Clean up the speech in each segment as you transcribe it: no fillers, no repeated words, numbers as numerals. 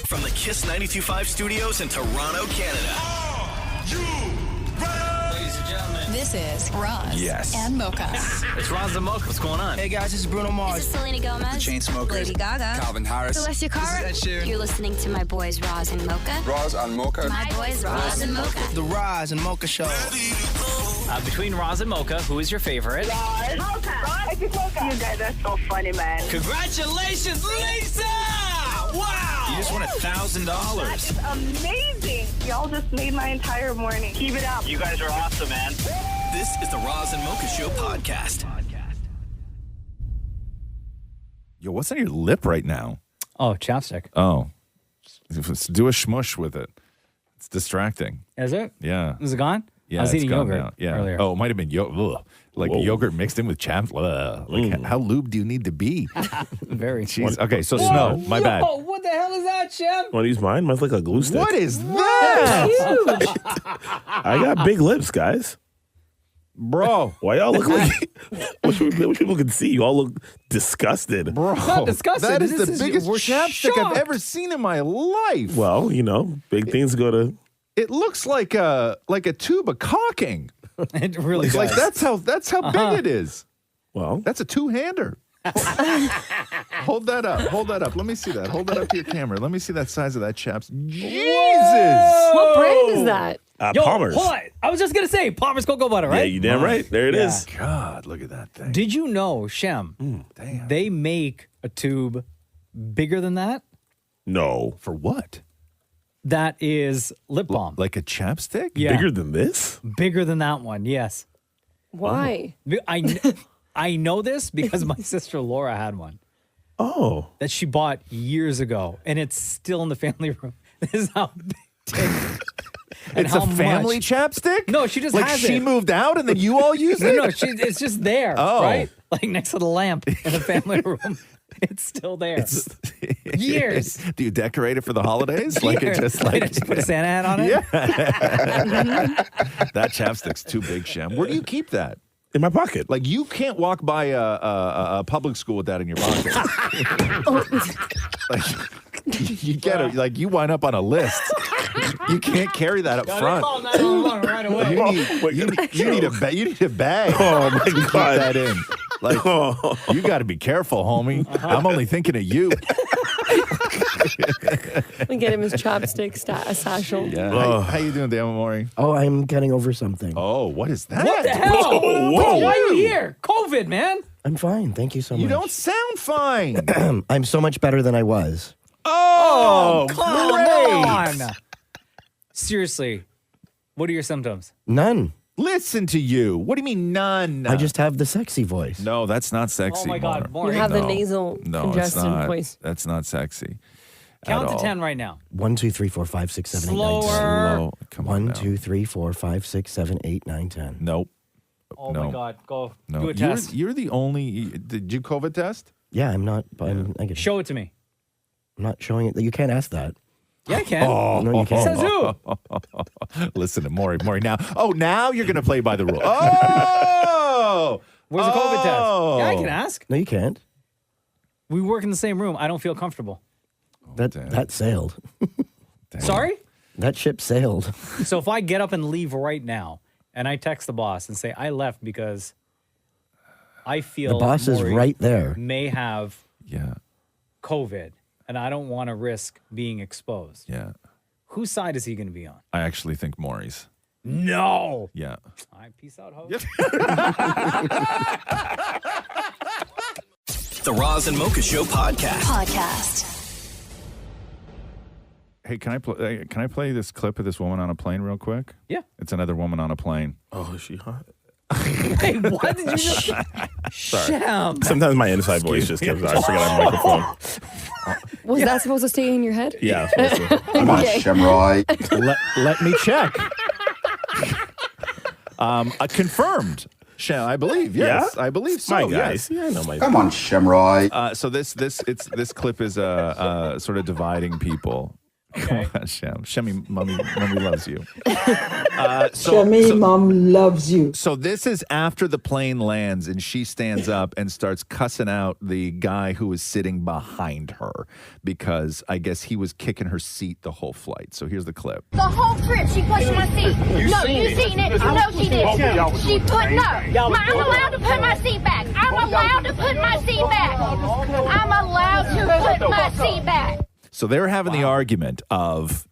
From the Kiss 92.5 studios in Toronto, Canada. Are you ready? Ladies and gentlemen, this is Roz and Mocha. it's Roz and Mocha. What's going on? Hey guys, this is Bruno Mars. This is Selena Gomez. The Chainsmokers. Lady Gaga. Calvin Harris. Celestia Cara. This is Ed Sheeran. You're listening to my boys Roz and Mocha. Roz and Mocha. My boys Roz and Mocha. The Roz and Mocha Show. Between Roz and Mocha, who is your favorite? Mocha. You guys are so funny, man. Congratulations, Lisa! Wow! You just won $1,000. That's amazing. Y'all just made my entire morning. Keep it up. You guys are awesome, man. This is the Roz and Mocha Show podcast. Yo, what's on your lip right now? Oh, chapstick. Oh. Do a shmush with it. It's distracting. Is it? Yeah. Is it gone? Yeah, I was it's eating gone yogurt now. Yeah. earlier. Oh, it might have been yogurt mixed in with chaps. Like, how lube do you need to be? Very. Jeez. Okay, so snow. My bad. Oh, what the hell is that, Shem? Want to use mine? Mine's like a glue stick. What is that? I got big lips, guys. Bro. Why y'all look like what people can see? You all look disgusted. Bro. Not disgusted. That is This the is- biggest we're chapstick I've shocked. ever seen in my life. Well, big things go to. It looks like a tube of caulking. It really does. Like that's how big it is. Well, That's a two-hander. Hold that up. Hold that up. Let me see that. Hold that up to your camera. Let me see that size of that chaps. Jesus. What brand is that? Yo, Palmer's. hold on. I was just going to say Palmer's Cocoa Butter, Yeah, right? you damn right. There it Yeah. is. God, look at that thing. Did you know, Shem, Damn. they make a tube bigger than that? No, For what? That is lip balm. Like a chapstick? Yeah. bigger than this. Bigger than that one, yes. Why? I know this because my sister Laura had one Oh, that she bought years ago, and it's still in the family room. This is how big. And It's a how family much- chapstick? No, she just like has she it. moved out and then you all use it? No, it's just there, Oh. right? Like next to the lamp in the family room. It's still there. Years. Do you decorate it for the holidays? Like it Years. just like Just put a Santa hat on it? Yeah. That chapstick's too big, Shem. Where do you keep that? in my pocket. Like you can't walk by a public school with that in your pocket. Like, you get it. Like you wind up on a list. You can't carry that up front. Call 911 right away. You need a bag. You need a bag. Oh my to keep God. that in. Like you got to be careful, homie. I'm only thinking of you. We get him his chopstick satchel. Yeah. How you doing, Dan Maurie? Oh, I'm getting over something. Oh, what is that? What the hell? Whoa. Why are you here? COVID, man. I'm fine. Thank you so much. You don't sound fine. I'm so much better than I was. Oh, Come great. on. Seriously, what are your symptoms? None. Listen to you. What do you mean none? I just have the sexy voice. No, that's not sexy. Oh my God, Maury. You Maury. have the No. nasal No, congested it's not. voice. That's not sexy. Count at to all. 10 right now. 1, 2, 3, 4, 5, 6, 7, 8, 9, 10. Slower. Slow. Come on 1, now. 2, 3, 4, 5, 6, 7, 8, 9, 10. Nope. Oh No. my God, go No. do a test. You're the only. Did you COVID test? Yeah, I'm not. I'm negative. Show it to me. I'm not showing it. You can't ask that. Yeah, I can. No, you can't. Says who? Listen to Maury. Now. Oh, now you're going to play by the rule. Oh! Where's the COVID test? Yeah, I Oh. can ask. No, you can't. We work in the same room. I don't feel comfortable. That sailed. Damn. Sorry? That ship sailed. So if I get up and leave right now and I text the boss and say I left because I feel The boss is Maury right there. may have Yeah. COVID and I don't want to risk being exposed. Yeah. Whose side is he going to be on? I actually think Maury's. No. Yeah. All right, peace out, host. The Roz and Mocha Show podcast. Hey, can I play this clip of this woman on a plane real quick? Yeah. It's another woman on a plane. Oh, is she hot? Hey, what did you just... Shem. Sometimes my inside voice just comes out. I forget I have a microphone. Was that supposed to stay in your head? Yeah, I'm supposed to. Come on, Shamroy. Let me check. Confirmed. I believe. Yes, Yeah? I believe so. My yes. guys. Yeah, I know my Come on, Shamroy. So this clip is this clip is sort of dividing people. Come on, Shem. Shemmy, mommy loves you. Mom loves you. So this is after the plane lands and she stands up and starts cussing out the guy who was sitting behind her because I guess he was kicking her seat the whole flight. So here's the clip. The whole trip, she pushed my seat. You seen it. No, she did. She put no. I'm allowed to put my seat back. I'm allowed to put my seat back. I'm allowed to put my seat back. So they were having the argument of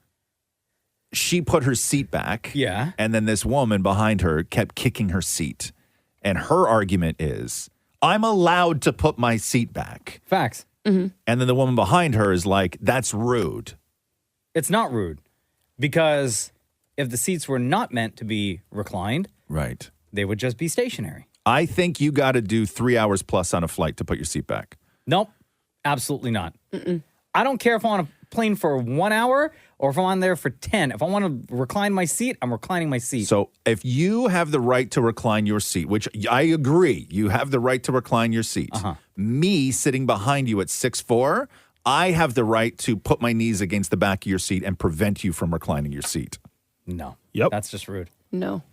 she put her seat back. Yeah. And then this woman behind her kept kicking her seat. And her argument is, I'm allowed to put my seat back. Facts. And then the woman behind her is like, that's rude. It's not rude because if the seats were not meant to be reclined, right, they would just be stationary. I think you got to do 3 hours plus on a flight to put your seat back. Nope, absolutely not. I don't care if I'm on a plane for 1 hour or if I'm on there for 10. If I want to recline my seat, I'm reclining my seat. So if you have the right to recline your seat, which I agree, you have the right to recline your seat. Me sitting behind you at 6'4", I have the right to put my knees against the back of your seat and prevent you from reclining your seat. No. Yep. That's just rude. No.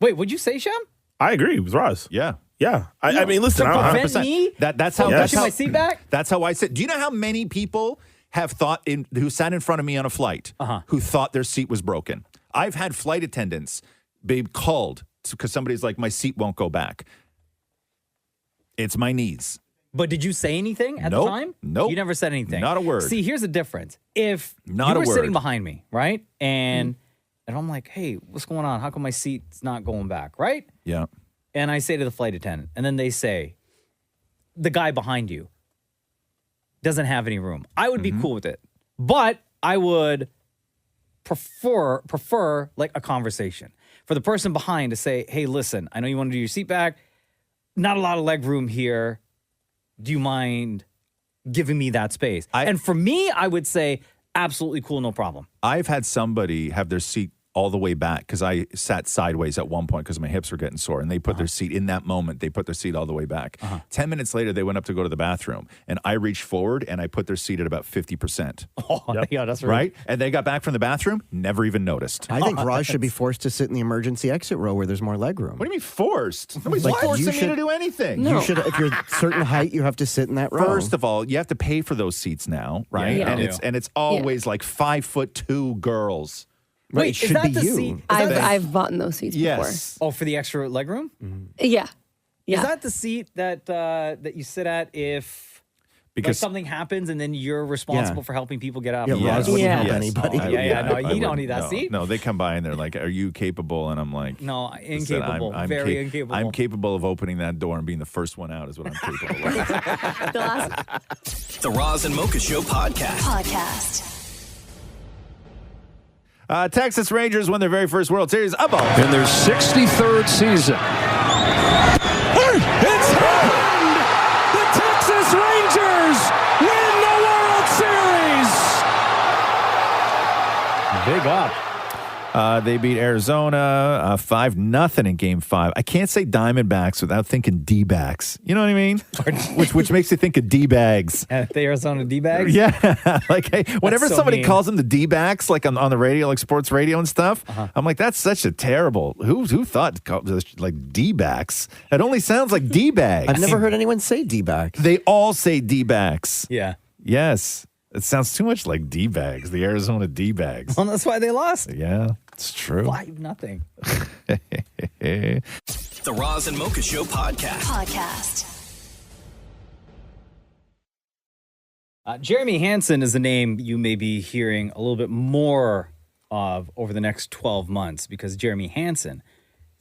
Wait, what'd you say, Shem? I agree with Roz. Yeah. Yeah. I mean, listen, to I don't prevent me that's from how pushing my seat back? That's how I sit. Do you know how many people have thought who sat in front of me on a flight who thought their seat was broken? I've had flight attendants be called because somebody's like, my seat won't go back. It's my knees. But did you say anything at the time? Nope. You never said anything. Not a word. See, here's the difference. If Not you a were sitting word. behind me, right? And I'm like, hey, what's going on? How come my seat's not going back, right? Yeah. And I say to the flight attendant, and then they say, the guy behind you doesn't have any room. I would be cool with it. But I would prefer like a conversation. For the person behind to say, hey, listen, I know you want to do your seat back. Not a lot of leg room here. Do you mind giving me that space? And for me, I would say, absolutely cool, no problem. I've had somebody have their seat all the way back because I sat sideways at one point because my hips were getting sore, and they put their seat in that moment. They put their seat all the way back. 10 minutes later, they went up to go to the bathroom, and I reached forward and I put their seat at about 50%. Oh, yeah, that's right. And they got back from the bathroom, never even noticed. I think Roz should be forced to sit in the emergency exit row where there's more leg room. What do you mean forced? Nobody's Like, forcing you me should- to do anything. You should, if you're a certain height, you have to sit in that row. First of all, you have to pay for those seats now, right? Yeah, you and do. it's always like 5'2" girls. Right, Wait, it should is that be the you. seat? I've bought in those seats Yes. Oh, for the extra leg room? before. Yeah. Yeah. Is that the seat that that you sit at if Because something happens and then you're responsible for helping people get out? Yeah, of the Roz bus? wouldn't Yeah. help anybody. No, you don't wouldn't. need that No, seat. No, they come by and they're like, "Are you capable?" And I'm like, No, "Listen, incapable. Very incapable. I'm capable of opening that door and being the first one out. Is what I'm capable of." The last The Roz and Mocha Show podcast. Texas Rangers won their very first World Series of all. In their 63rd season. It's happened! The Texas Rangers win the World Series! Big up. They beat Arizona 5-0 in Game 5. I can't say Diamondbacks without thinking D-backs. You know what I mean? which makes you think of D-bags. The Arizona D-bags? Yeah. Like, hey, whenever so somebody mean. calls them the D-backs, like on the radio, like sports radio and stuff, I'm like, that's such a terrible. Who thought like D-backs? It only sounds like D-bags. I've never heard anyone say D-back. They all say D-backs. Yeah. Yes. It sounds too much like D-bags, the Arizona D-bags. Well, that's why they lost. Yeah, it's true. 5-0. The Roz and Mocha Show podcast. Jeremy Hanson is a name you may be hearing a little bit more of over the next 12 months because Jeremy Hanson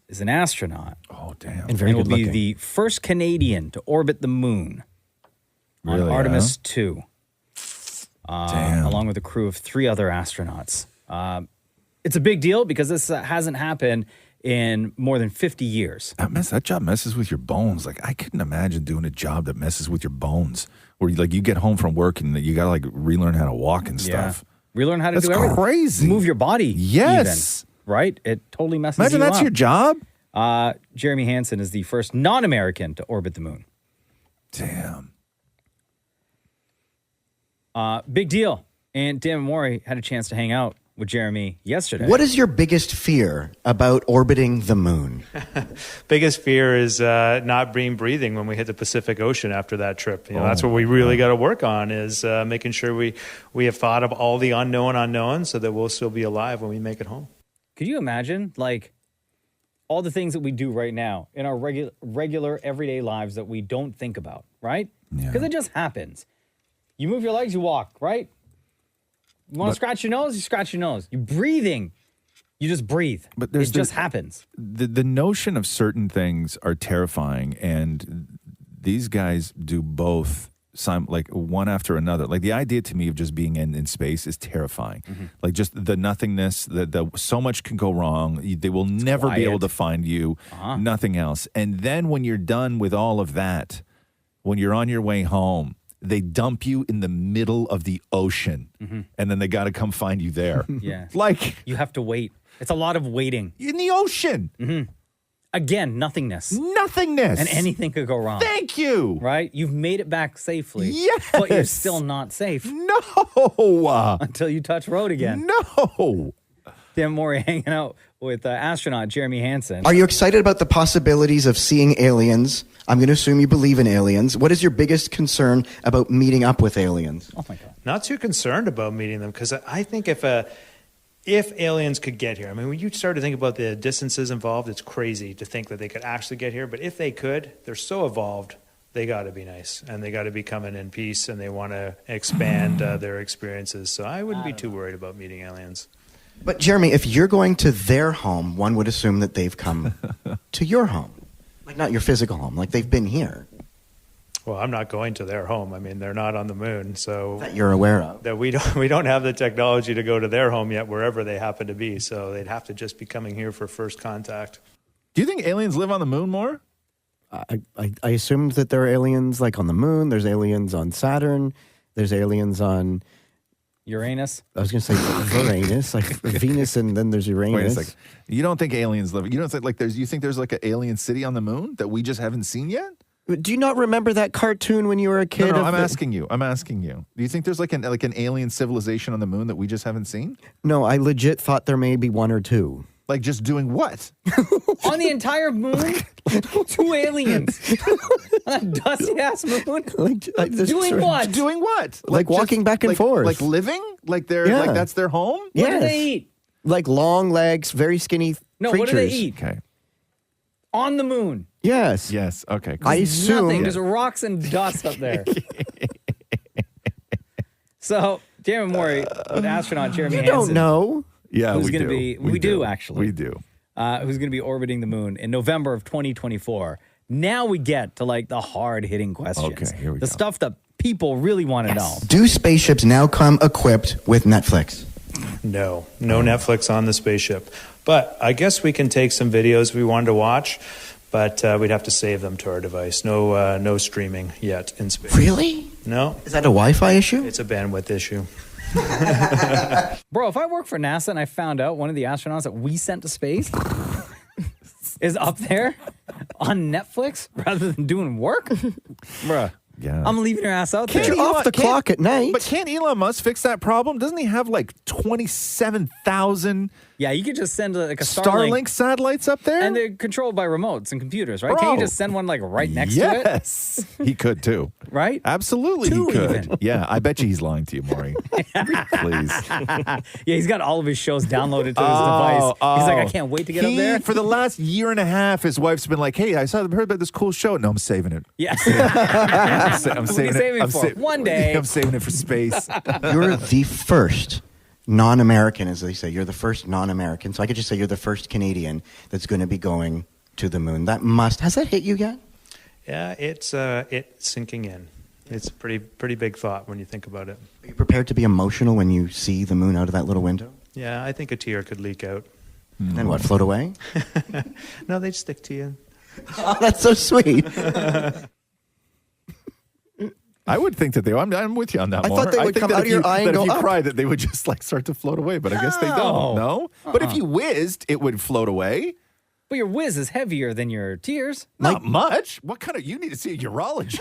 is an astronaut. Oh, damn. And very will good be looking. the first Canadian to orbit the moon on Really, Artemis 2. Damn. Along with a crew of 3 other astronauts. It's a big deal because this hasn't happened in more than 50 years. That job messes with your bones. Like, I couldn't imagine doing a job that messes with your bones. Where you get home from work and you got to like relearn how to walk and stuff. Relearn how to That's do everything. crazy. Move your body. Yes. Even, right? It totally messes Imagine you that's up. your job. Jeremy Hanson is the first non-American to orbit the moon. Damn. Big deal. And Dan and Maurie had a chance to hang out with Jeremy yesterday. What is your biggest fear about orbiting the moon? Biggest fear is not breathing when we hit the Pacific Ocean after that trip. That's what we really got to work on is making sure we have thought of all the unknown unknowns so that we'll still be alive when we make it home. Could you imagine, like, all the things that we do right now in our regular everyday lives that we don't think about, right? Because it just happens. You move your legs, you walk, right? You want to scratch your nose? You scratch your nose. You're breathing. You just breathe. But it just happens. The notion of certain things are terrifying, and these guys do both, like one after another. Like the idea to me of just being in space is terrifying. Like just the nothingness, the so much can go wrong. They will never be able to find you. Nothing else. And then when you're done with all of that, when you're on your way home, they dump you in the middle of the ocean, and then they got to come find you there. Yeah. Like, you have to wait. It's a lot of waiting. In the ocean. Again, notothingness. Nothingness. And anything could go wrong. Thank you. Right? You've made it back safely. Yes. But you're still not safe. No. Until you touch road again. No. Dan Maurie hanging out with astronaut Jeremy Hanson. Are you excited about the possibilities of seeing aliens? I'm going to assume you believe in aliens. What is your biggest concern about meeting up with aliens? Oh, my God. Not too concerned about meeting them because I think if aliens could get here, I mean, when you start to think about the distances involved, it's crazy to think that they could actually get here. But if they could, they're so evolved, they got to be nice. And they got to be coming in peace, and they want to expand their experiences. So I wouldn't be too worried about meeting aliens. But Jeremy, if you're going to their home, one would assume that they've come to your home. Like not your physical home, like they've been here. Well, I'm not going to their home. I mean, they're not on the moon, so that you're aware of. That we don't have the technology to go to their home yet, wherever they happen to be. So they'd have to just be coming here for first contact. Do you think aliens live on the moon more? I assumed that there are aliens like on the moon. There's aliens on Saturn. There's aliens on Uranus. I was going to say Uranus, like Venus, and then there's Uranus. Wait a second. You don't think aliens live? You don't think you think there's like an alien city on the moon that we just haven't seen yet? Do you not remember that cartoon when you were a kid? No, I'm asking you. Do you think there's like an alien civilization on the moon that we just haven't seen? No, I legit thought there may be one or two. Like just doing what? On the entire moon? 2 aliens. On a dusty ass moon? Doing what? Doing what? Like walking back and forth. Like living? Like they're like that's their home? What do they eat? Like long legs, very skinny creatures. What do they eat? Okay. On the moon. Yes. Yes. Okay. I assume nothing. There's rocks and dust up there. So, Jeremy Maurie with astronaut Jeremy Hanson. You don't know. Yeah, who's we gonna do. be? We do actually. We do. Who's going to be orbiting the moon in November of 2024? Now we get to like the hard hitting questions. Okay, here we the go. stuff that people really want to know. Do spaceships now come equipped with Netflix? No Netflix on the spaceship. But I guess we can take some videos we wanted to watch, but we'd have to save them to our device. No streaming yet in space. Really? No. Is that a Wi-Fi issue? It's a bandwidth issue. Bro, if I work for NASA and I found out one of the astronauts that we sent to space is up there on Netflix rather than doing work, bruh. Yeah. I'm leaving your ass out there. You're off the clock at night. But can't Elon Musk fix that problem? Doesn't he have like 27,000 Yeah, you could just send like a Starlink satellites up there? And they're controlled by remotes and computers, right? Bro. Can't you just send one like right next to it? Yes. He could too. Right? Absolutely 2 he could. even. Yeah, I bet you he's lying to you, Maury. Please. Yeah, he's got all of his shows downloaded to his device. He's like, I can't wait to get up there. For the last year and a half, his wife's been like, hey, heard about this cool show. No, I'm saving it. Yeah. I'm saving it. One day. I'm saving it for space. You're the first non-American, as they say. You're the first non-American. So I could just say you're the first Canadian that's going to be going to the moon. Has that hit you yet? Yeah, it's sinking in. It's a pretty big thought when you think about it. Are you prepared to be emotional when you see the moon out of that little window? Yeah, I think a tear could leak out. And what, float away? No, they'd stick to you. Oh, that's so sweet. I would think that they. I'm with you on that. I thought they would come out of your eye and go if you up. cry, that they would just like start to float away. But I guess they don't. No. But if you whizzed, it would float away. But your whiz is heavier than your tears. Not much. What kind of? You need to see a urologist.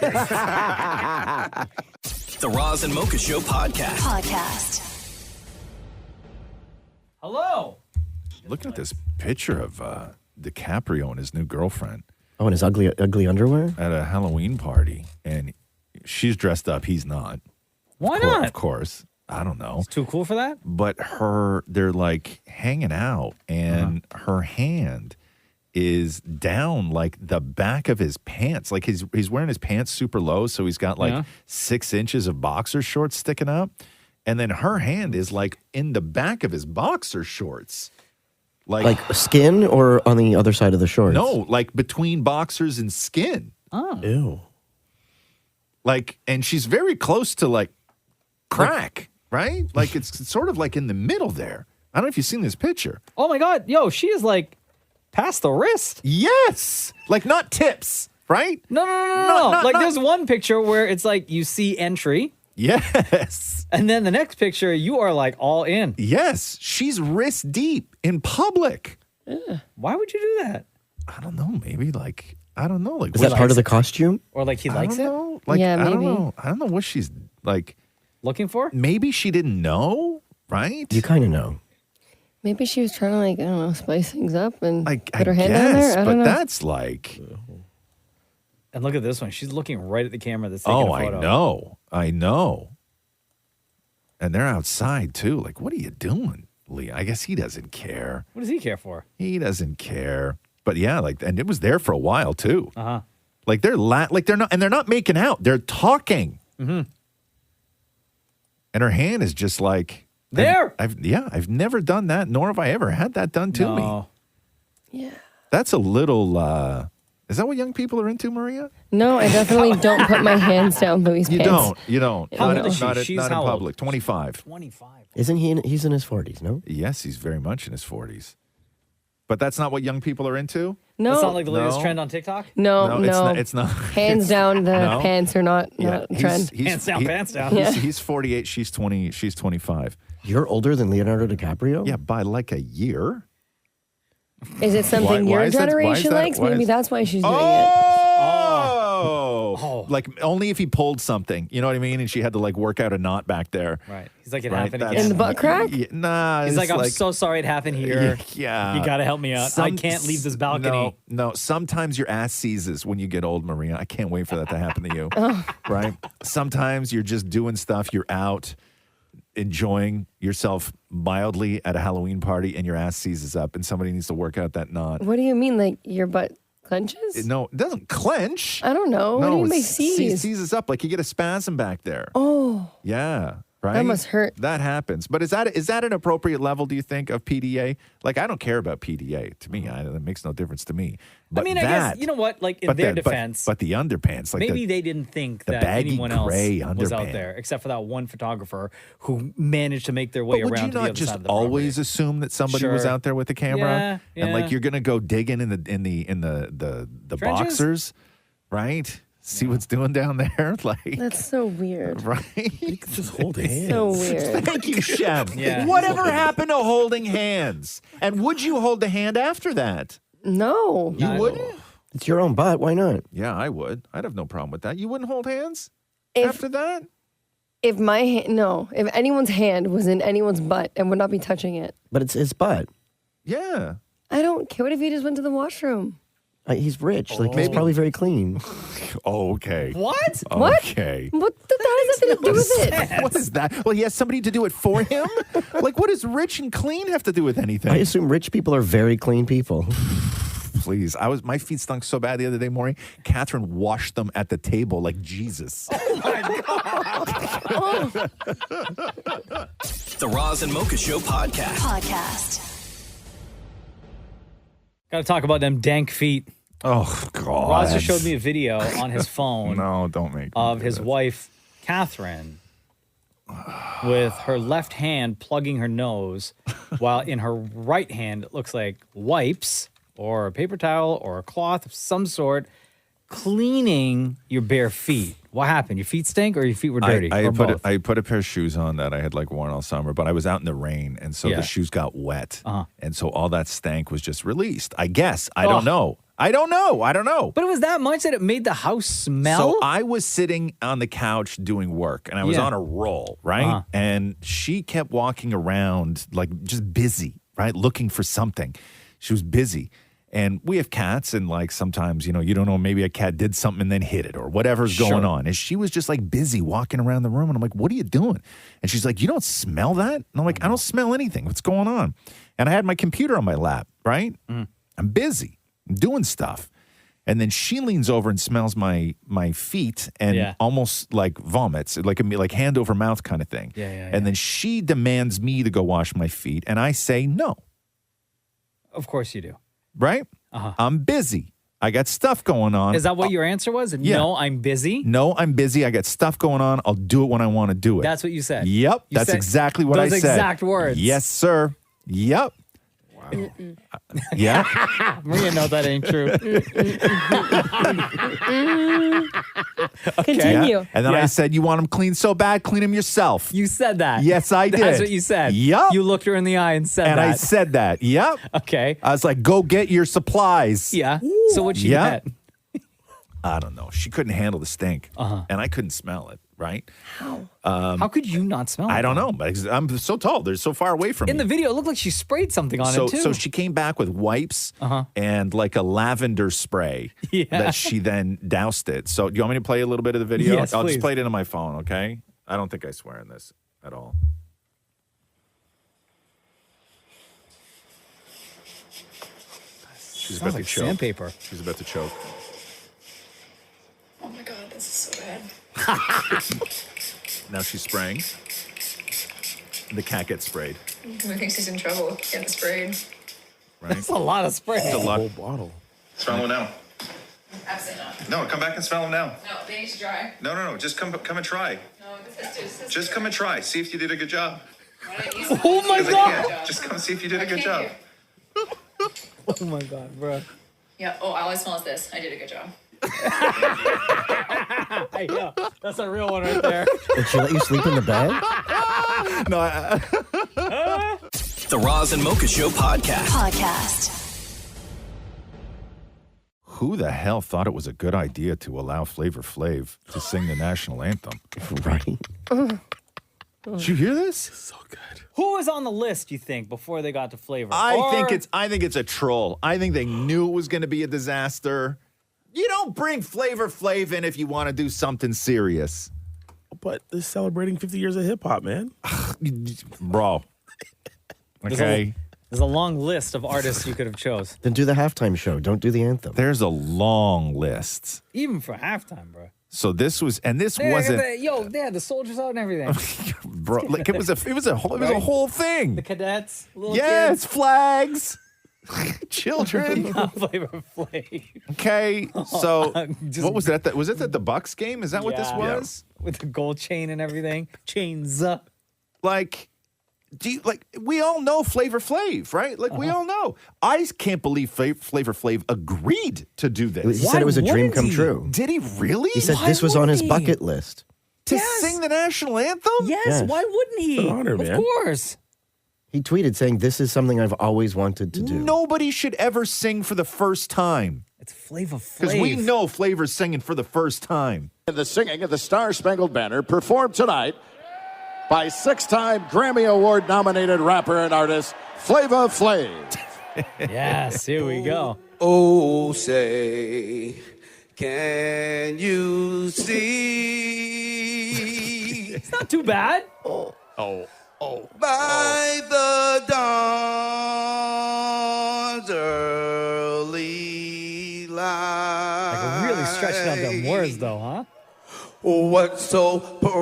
The Roz and Mocha Show podcast. Hello. Looking at this picture of DiCaprio and his new girlfriend. Oh, and his ugly underwear? At a Halloween party. And she's dressed up. He's not. Why not? Of course. I don't know. It's too cool for that? But they're like hanging out, and her hand is down like the back of his pants. Like he's wearing his pants super low, so he's got like 6 inches of boxer shorts sticking up. And then her hand is like in the back of his boxer shorts. Like skin or on the other side of the shorts? No, like between boxers and skin. Oh. Ew. Like, and she's very close to like crack, right? Like it's sort of like in the middle there. I don't know if you've seen this picture. Oh my God. Yo, she is like past the wrist. Yes. Like not tips, right? No. Like there's one picture where it's like you see entry. Yes. And then the next picture, you are like all in. Yes. She's wrist deep in public. Why would you do that? I don't know. Maybe like, I don't know. Like, Is that part of the costume? Or like he likes it? Like, Yeah, I don't maybe. know. I don't know what she's like. Looking for? Maybe she didn't know, right? You kind of know. Maybe she was trying to, like, I don't know, spice things up and Like, put her I hand guess, down there. I but don't know. that's like, And look at this one. She's looking right at the camera that's taking a photo. I know. And they're outside too. Like, what are you doing, Lee? I guess he doesn't care. What does he care for? He doesn't care. But yeah, like, and it was there for a while too. Uh-huh. Like they're not making out. They're talking. Mm-hmm. And her hand is just like there. I've never done that, nor have I ever had that done to me. Yeah. That's a little. Is that what young people are into, Maria? No, I definitely don't put my hands down Louis' You pants. don't. You don't. How Not, old is she? not, She's not in how old? public. 25. 25. Isn't he? He's in his 40s, no? Yes, he's very much in his 40s. But that's not what young people are into? No. That's not like the latest No. trend on TikTok? No. It's not. Hands down, the No. pants are not Yeah, a trend. Pants down, pants down. He's 48. She's 20. She's 25. You're older than Leonardo DiCaprio? Yeah, by like a year. Is it something Why your is that- why is generation that- likes? why Maybe is- that's why she's doing it. Oh. Like only if he pulled something. You know what I mean? And she had to like work out a knot back there. Right. He's like, it Right, happened that's- again. In the butt crack? Yeah, nah. He's it's like, I'm so sorry it happened here. Yeah. You got to help me out. I can't leave this balcony. No. Sometimes your ass seizes when you get old, Maria. I can't wait for that to happen to you. Right? Sometimes you're just doing stuff. You're out enjoying yourself mildly at a Halloween party and your ass seizes up and somebody needs to work out that knot. What do you mean? Like your butt clenches? No, it doesn't clench. I don't know. What do you mean by it seize? seizes up like you get a spasm back there. Oh. Yeah. Right? That must hurt. That happens. But is that an appropriate level, do you think, of PDA? Like, I don't care about PDA. To me, that makes no difference to me. But I mean, I guess, you know what? Like, in their defense. But the underpants. Like maybe they didn't think the that baggy anyone else gray was out underpants. there, except for that one photographer who managed to make their way But would around you to the not other just side of the always assume that somebody was Sure. out there with the camera? Yeah, And like yeah. you're gonna go digging in the Trenches? boxers, right? See what's doing down there? Like That's so weird. right? Just hold hands. So weird. Thank you, Shem. Yeah. Whatever happened to holding hands? And would you hold the hand after that? No. You wouldn't? It's your own butt. Why not? Yeah, I would. I'd have no problem with that. You wouldn't hold hands If- after that? If my hand, no. If anyone's hand was in anyone's butt, I would not be touching it. But it's his butt. Yeah. I don't care. What if he just went to the washroom? He's rich. Like, he's probably very clean. Oh, okay. What? What? Okay. What? That has nothing to do with it. What is that? Well, he has somebody to do it for him? Like, what does rich and clean have to do with anything? I assume rich people are very clean people. Please. My feet stunk so bad the other day, Maurie. Katherine washed them at the table like Jesus. The Roz and Mocha Show podcast. Got to talk about them dank feet. Oh, God. Roz just showed me a video on his phone No, don't make me of do his this. wife, Katherine, with her left hand plugging her nose, while in her right hand, it looks like wipes or a paper towel or a cloth of some sort, cleaning your bare feet. What happened? Your feet stink or your feet were dirty? I or put both? I put a pair of shoes on that I had like worn all summer, but I was out in the rain, and so the shoes got wet, and so all that stank was just released. I guess I don't know. I don't know. But it was that much that it made the house smell? So I was sitting on the couch doing work, and I was on a roll, right? And she kept walking around like just busy, right? Looking for something. She was busy. And we have cats, and like sometimes, you don't know, maybe a cat did something and then hit it or whatever's going on. And she was just like busy walking around the room. And I'm like, what are you doing? And she's like, you don't smell that? And I'm like, I don't smell anything. What's going on? And I had my computer on my lap, right? I'm busy. I'm doing stuff. And then she leans over and smells my feet and almost like vomits, like hand over mouth kind of thing. And then she demands me to go wash my feet. And I say no. Of course you do. Right? I'm busy. I got stuff going on. Is that what your answer was? No, I'm busy? No, I'm busy. I got stuff going on. I'll do it when I want to do it. That's what you said? Yep. You That's said exactly what I said. Those exact words? Yes, sir. Yep. Yeah. Maria knows that ain't true. Continue. Yeah. And then I said, you want them clean so bad, clean them yourself. You said that. Yes, I did. That's what you said. Yep. You looked her in the eye and said that. And I said that. Yep. Okay. I was like, go get your supplies. Yeah. So what'd she get? I don't know. She couldn't handle the stink. And I couldn't smell it, right? How? How could you not smell it? I don't know. But I'm so tall. They're so far away from me. In the video, it looked like she sprayed something on it, too. So she came back with wipes and like a lavender spray that she then doused it. So do you want me to play a little bit of the video? Yes, I'll please. just play it into my phone, okay? I don't think I swear in this at all. She's about to choke. Sandpaper. She's about to choke. Oh my god, this is so bad. Now she's spraying. The cat gets sprayed. He thinks he's in trouble getting sprayed. Right? That's a lot of spray. It's a lot. Whole bottle. Smell them now. Absolutely not. No, come back and smell them now. No, they need to dry. No. Just come and try. No, this has Just come and try. See if you did a good job. Oh my 'Cause I God. can't. Just come see if you did a good can't job. Oh my God, bro. Yeah, all I smell is this. I did a good job. Yeah, that's a real one right there. Did she let you sleep in the bed? No, The Roz and Mocha Show podcast. Who the hell thought it was a good idea to allow Flavor Flav to sing the national anthem? Right. Did you hear this? So good. Who was on the list, you think, before they got to Flavor? I think it's a troll. I think they knew it was going to be a disaster. You don't bring Flavor Flav in if you want to do something serious. But they're celebrating 50 years of hip hop, man. Bro. Okay. There's a long list of artists you could have chose. Then do the halftime show. Don't do the anthem. There's a long list. Even for halftime, bro. So this was, and this They wasn't, they had the soldiers out and everything. bro. Like it was a whole thing. The cadets, little Yes, flags, children. Flavor Flav. Okay, so what was that? Was it the Bucks game? Is that what this Yeah. was? With the gold chain and everything. Chains up. Like, we all know Flavor Flav, right? Like, we all know. I can't believe Flavor Flav agreed to do this. He said it was a dream come he? true. Did he really? He said this was on his bucket list. To sing the national anthem? Yes, why wouldn't he? It's an honor, man. Of course. He tweeted saying, "This is something I've always wanted to do." Nobody should ever sing for the first time. It's Flavor Flav. Because we know Flavor's singing for the first time. The singing of the Star-Spangled Banner performed tonight by six-time Grammy Award-nominated rapper and artist Flavor Flav. Yes, here we go. Oh, say, can you see? It's not too bad. By the dawn's early light. Like really stretching out them words, though, huh? What so proudly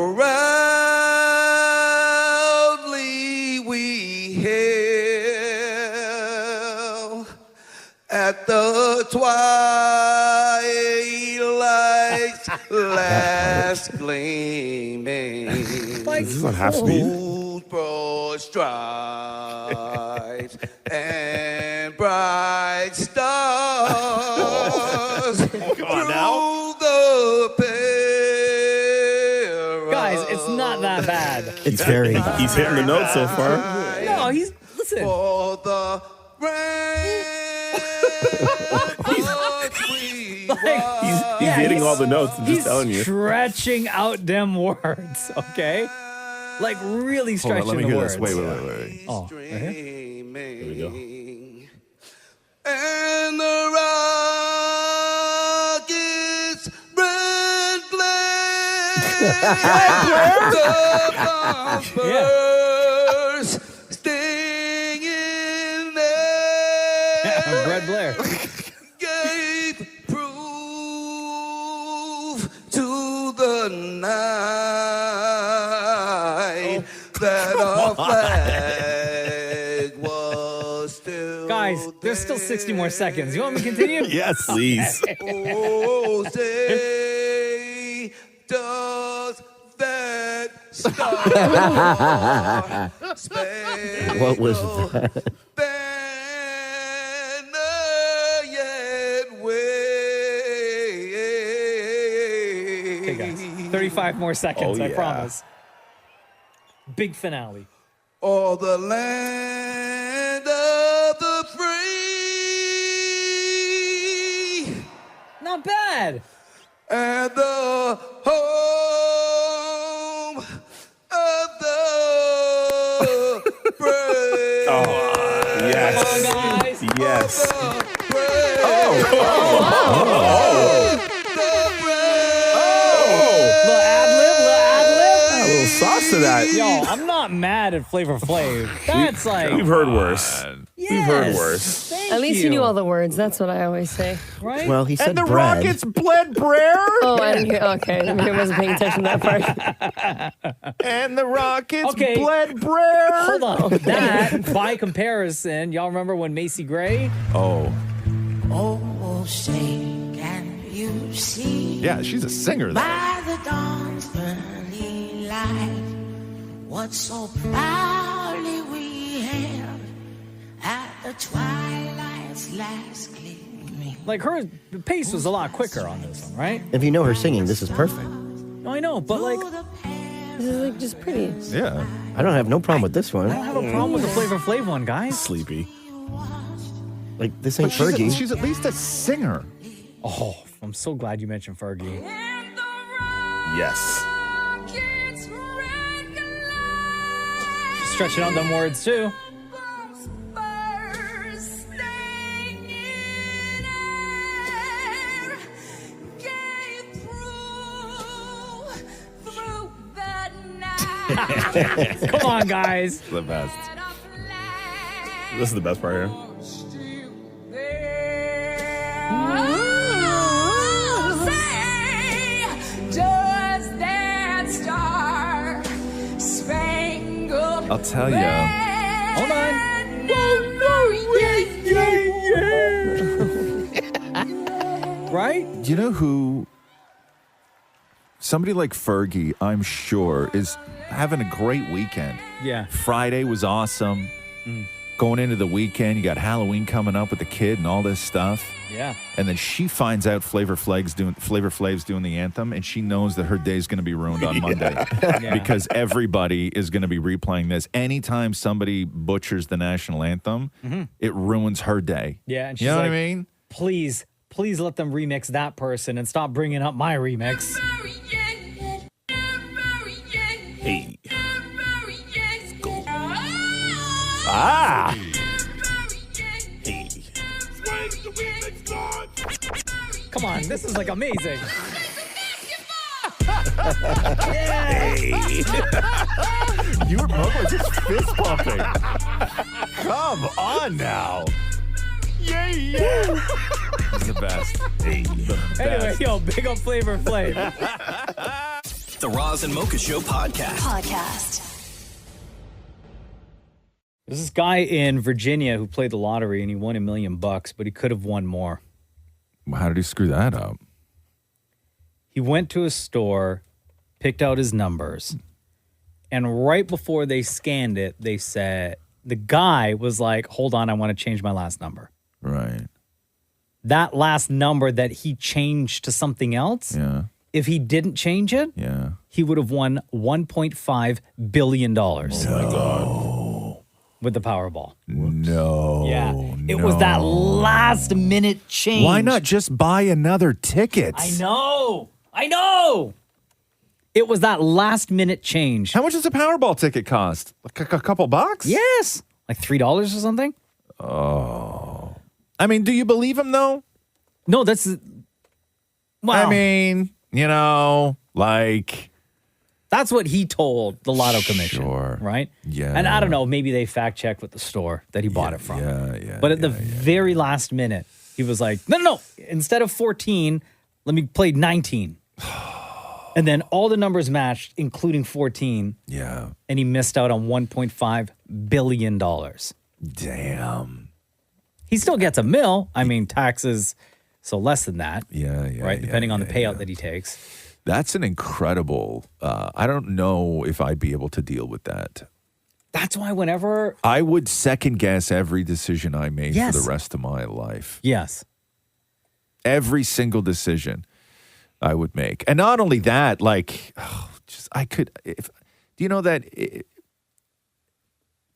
we hail at the twilight's last gleaming. This is on half speed. Broad stripes and bright stars. Come on now. It's very. He's hitting the notes so far. No, he's listen. For the He's hitting all the notes. I'm just telling you. He's stretching out them words, okay? Like really Hold on, stretching let me the hear words. this. Wait. Oh, right here? Here we go. And the rockets red flame. The bombers staying in there. Brett Blair. Gave proof to the night that our flag was still. Guys, there's still 60 more seconds. You want me to continue? Yes, please. Oh, say, does that star What was that? Okay, guys. 35 more seconds, Oh, I yeah. promise. Big finale. or the land of the free Not bad. and the home of the brave. Yes. Come on, guys. Yes. Little ad-lib. A little sauce to that. Yo, I'm not mad at Flavor Flav. That's like... We've heard worse. We've heard worse. At least you knew all the words. That's what I always say. Right? Well, he said And the bread. Rockets bled Brer. Oh, I didn't hear. Okay, I wasn't paying attention to that part. And the Rockets Okay. bled Brer. Hold on. That, by comparison, y'all remember when Macy Gray? Oh, Oh, say, can you see yeah, she's a singer. Though. by the dawn's early light what so proudly we hailed at the twilight's last gleaming? Like her the pace was a lot quicker on this one, right? If you know her singing, this is perfect. No, I know, but like This is like just pretty. Yeah. I don't have no problem with this one. I don't have a problem with the Flavor Flav one, guys. Sleepy. Like, this ain't But Fergie. she's at least a singer. Oh, I'm so glad you mentioned Fergie. Yes. She's stretching out them words too. Come on, guys. The best. This is the best part here. I'll tell you. Hold on. Right? You know who? Somebody like Fergie, I'm sure, is having a great weekend. Yeah. Friday was awesome. Going into the weekend, you got Halloween coming up with the kid and all this stuff. Yeah. And then she finds out Flavor Flav's doing the anthem, and she knows that her day's going to be ruined on Monday Yeah. because everybody is going to be replaying this. Anytime somebody butchers the national anthem, it ruins her day. Yeah, and she's You know like, what I mean? Please let them remix that person and stop bringing up my remix. Hey. Ah! Come on, this is like amazing. Hey. You were just fist pumping. Come on now. Yeah. This is the best. Hey, the best. Anyway, yo, big up Flavor Flav. The Roz and Mocha Show podcast. There's this guy in Virginia who played the lottery and he won $1 million, but he could have won more. How did he screw that up? He went to a store, picked out his numbers, and right before they scanned it, they said, the guy was like, hold on, I want to change my last number. Right. That last number that he changed to something else, if he didn't change it, he would have won $1.5 billion. Oh my God. With the Powerball. No. Yeah. It was that last minute change. Why not just buy another ticket? I know. It was that last minute change. How much does a Powerball ticket cost? Like a couple bucks? Yes. Like $3 or something? Oh. I mean, do you believe him though? No, that's... Wow. I mean, like... That's what he told the Lotto Commission, right? Yeah. And I don't know, maybe they fact-checked with the store that he bought it from. But at the very last minute, he was like, no, instead of 14, let me play 19. And then all the numbers matched, including 14. Yeah. And he missed out on $1.5 billion. Damn. He still gets $1 million. I mean, taxes, so less than that. Right? Depending on the payout that he takes. That's an incredible, I don't know if I'd be able to deal with that. That's why whenever... I would second guess every decision I made Yes. for the rest of my life. Yes. Every single decision I would make. And not only that, like, do you know that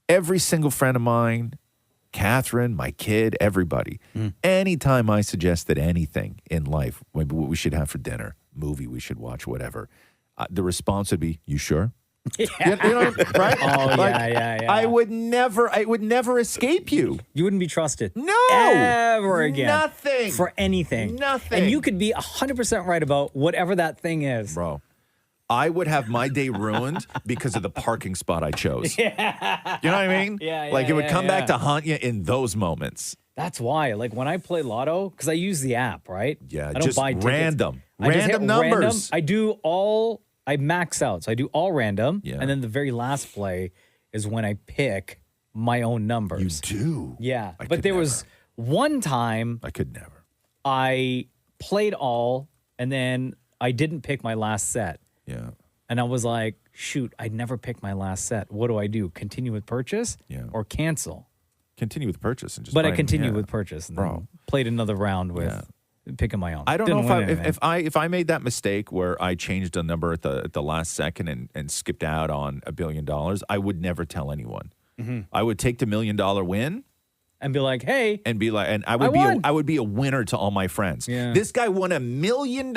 every single friend of mine, Katherine, my kid, everybody, anytime I suggested anything in life, maybe what we should have for dinner, movie we should watch, whatever, the response would be, you sure? You know, right? Oh, Like, yeah. I would never escape you. You wouldn't be trusted. No. Ever again. Nothing. For anything. Nothing. And you could be 100% right about whatever that thing is. Bro, I would have my day ruined because of the parking spot I chose. Yeah. You know what I mean? Yeah, Like it would yeah, come back yeah. to haunt you in those moments. That's why. Like when I play Lotto, because I use the app, right? Yeah, I don't just buy tickets. random. I just hit Random numbers. I max out. So I do all random. Yeah. And then the very last play is when I pick my own numbers. You do? Yeah. I But could there was one time I could never. I played all and then I didn't pick my last set. Yeah. And I was like, shoot, I never picked my last set. What do I do? Continue with purchase or cancel? Continue with purchase and just. But I buy- continued yeah. with purchase and Bro. then played another round with picking my own. I don't Didn't know win anything. if I made that mistake where I changed a number at the last second and skipped out on $1 billion, I would never tell anyone. Mhm. I would take the $1 million win and be like, hey, and be like, and I won. would be a winner to all my friends. Yeah. This guy won $1 million.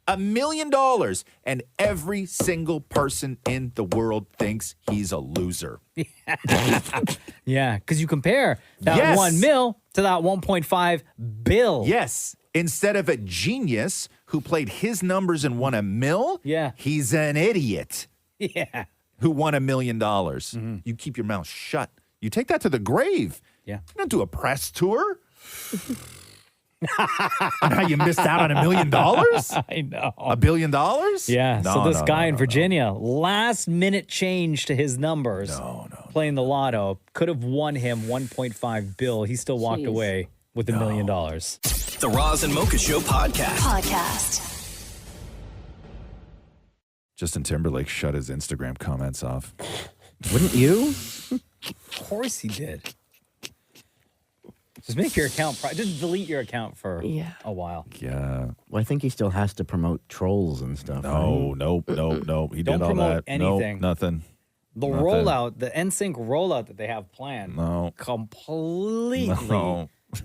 $1 million, and every single person in the world thinks he's a loser. Yeah, because you compare that 1 mil to that 1.5 bill. Yes. Instead of a genius who played his numbers and won $1 million, he's an idiot. Yeah. Who won $1 million. You keep your mouth shut. You take that to the grave. Yeah. You don't do a press tour. On how you missed out on $1 million? I know. $1 billion? Yeah. No, so this no, guy no, in no, Virginia, last minute change to his numbers. Playing the lotto could have won him 1.5 bill. He still walked away with $1 million. The Roz and Mocha Show podcast. Justin Timberlake shut his Instagram comments off. Wouldn't you? Of course he did. Just make your account. Just delete your account for a while. Yeah. Well, I think he still has to promote trolls and stuff. No, right? nope. He Don't did all promote that. Nope, anything. nothing. The Nothing. rollout, the NSYNC rollout that they have planned, completely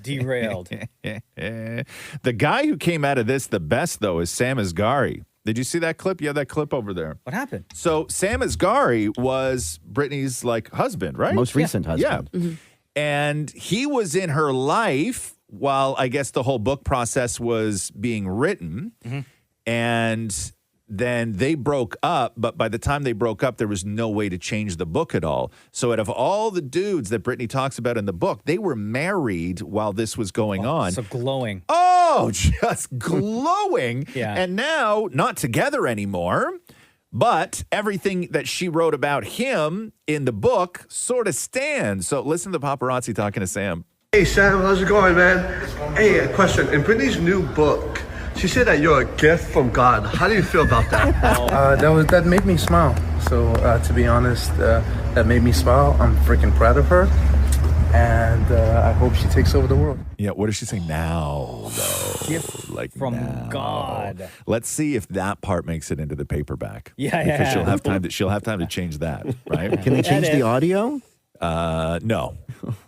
derailed. The guy who came out of this the best, though, is Sam Asghari. Did you see that clip? You have that clip over there. What happened? So Sam Asghari was Britney's husband, right? Most recent husband. Yeah. And he was in her life while I guess the whole book process was being written. And then they broke up, but by the time they broke up, there was no way to change the book at all. So out of all the dudes that Britney talks about in the book, they were married while this was going on. So glowing. Oh, just glowing. Yeah. And now not together anymore. But everything that she wrote about him in the book sort of stands. So listen to the paparazzi talking to Sam. Hey, Sam, how's it going, man? Hey, a question. In Britney's new book, she said that you're a gift from God. How do you feel about that? That made me smile. So to be honest, that made me smile. I'm freaking proud of her. and I hope she takes over the world. Yeah, what does she say now, though? Gift like from now. God. Let's see if that part makes it into the paperback. Yeah, because yeah. she'll have time to change that, right? Can they change the audio? No.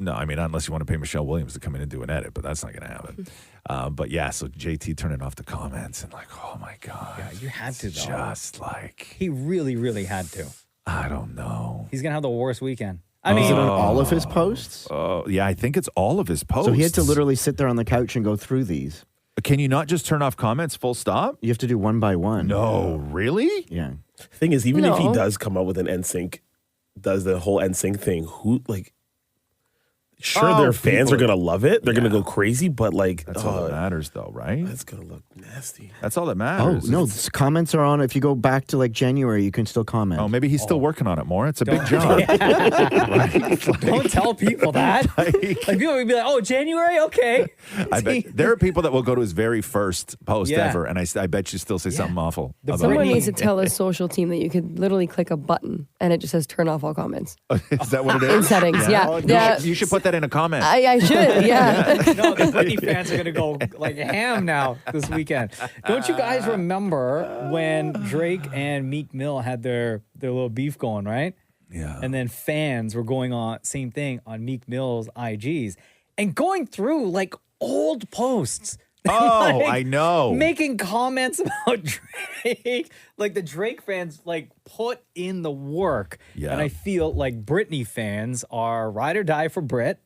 I mean, unless you want to pay Michelle Williams to come in and do an edit, but that's not going to happen. But yeah, so JT turning off the comments and like, oh my God. Yeah, you had to, though. Just like. He really, really had to. I don't know. He's going to have the worst weekend. I mean, is it on all of his posts? Oh, yeah, I think it's all of his posts. So he had to literally sit there on the couch and go through these. Can you not just turn off comments full stop? You have to do one by one. No, really? Yeah. Thing is, even if he does come up with an NSYNC, does the whole NSYNC thing, who, like, sure, their fans are going to love it. They're going to go crazy, but like... That's all that matters, though, right? That's going to look nasty. That's all that Oh, matters. no, comments are on. If you go back to like January, you can still comment. Oh, maybe he's still working on it more. It's a big job. Don't tell people that. Like people would be like, oh, January? Okay. I bet there are people that will go to his very first post Yeah. ever, and I bet you still say something awful. about Someone it. needs to tell his social team that you could literally click a button and it just says turn off all comments. Is that what it is? In settings, yeah. Oh, Yeah. You should put that in a comment. I should, yeah. No, the Britney fans are going to go like ham now this weekend. Don't you guys remember when Drake and Meek Mill had their little beef going, right? Yeah. And then fans were going on, same thing, on Meek Mill's IGs and going through like old posts. Oh, Like, I know. Making comments about Drake. Like the Drake fans like put in the work. Yeah. And I feel like Britney fans are ride or die for Brit.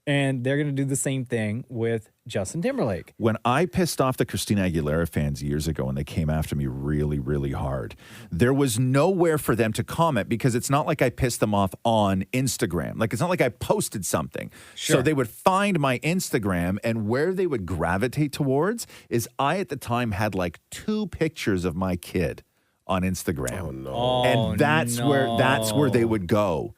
And they're going to do the same thing with Justin Timberlake. When I pissed off the Christina Aguilera fans years ago and they came after me really, really hard, there was nowhere for them to comment because it's not like I pissed them off on Instagram. Like, it's not like I posted something. Sure. So they would find my Instagram, and where they would gravitate towards is I, at the time, had like 2 pictures of my kid on Instagram. Oh, no. And that's where they would go.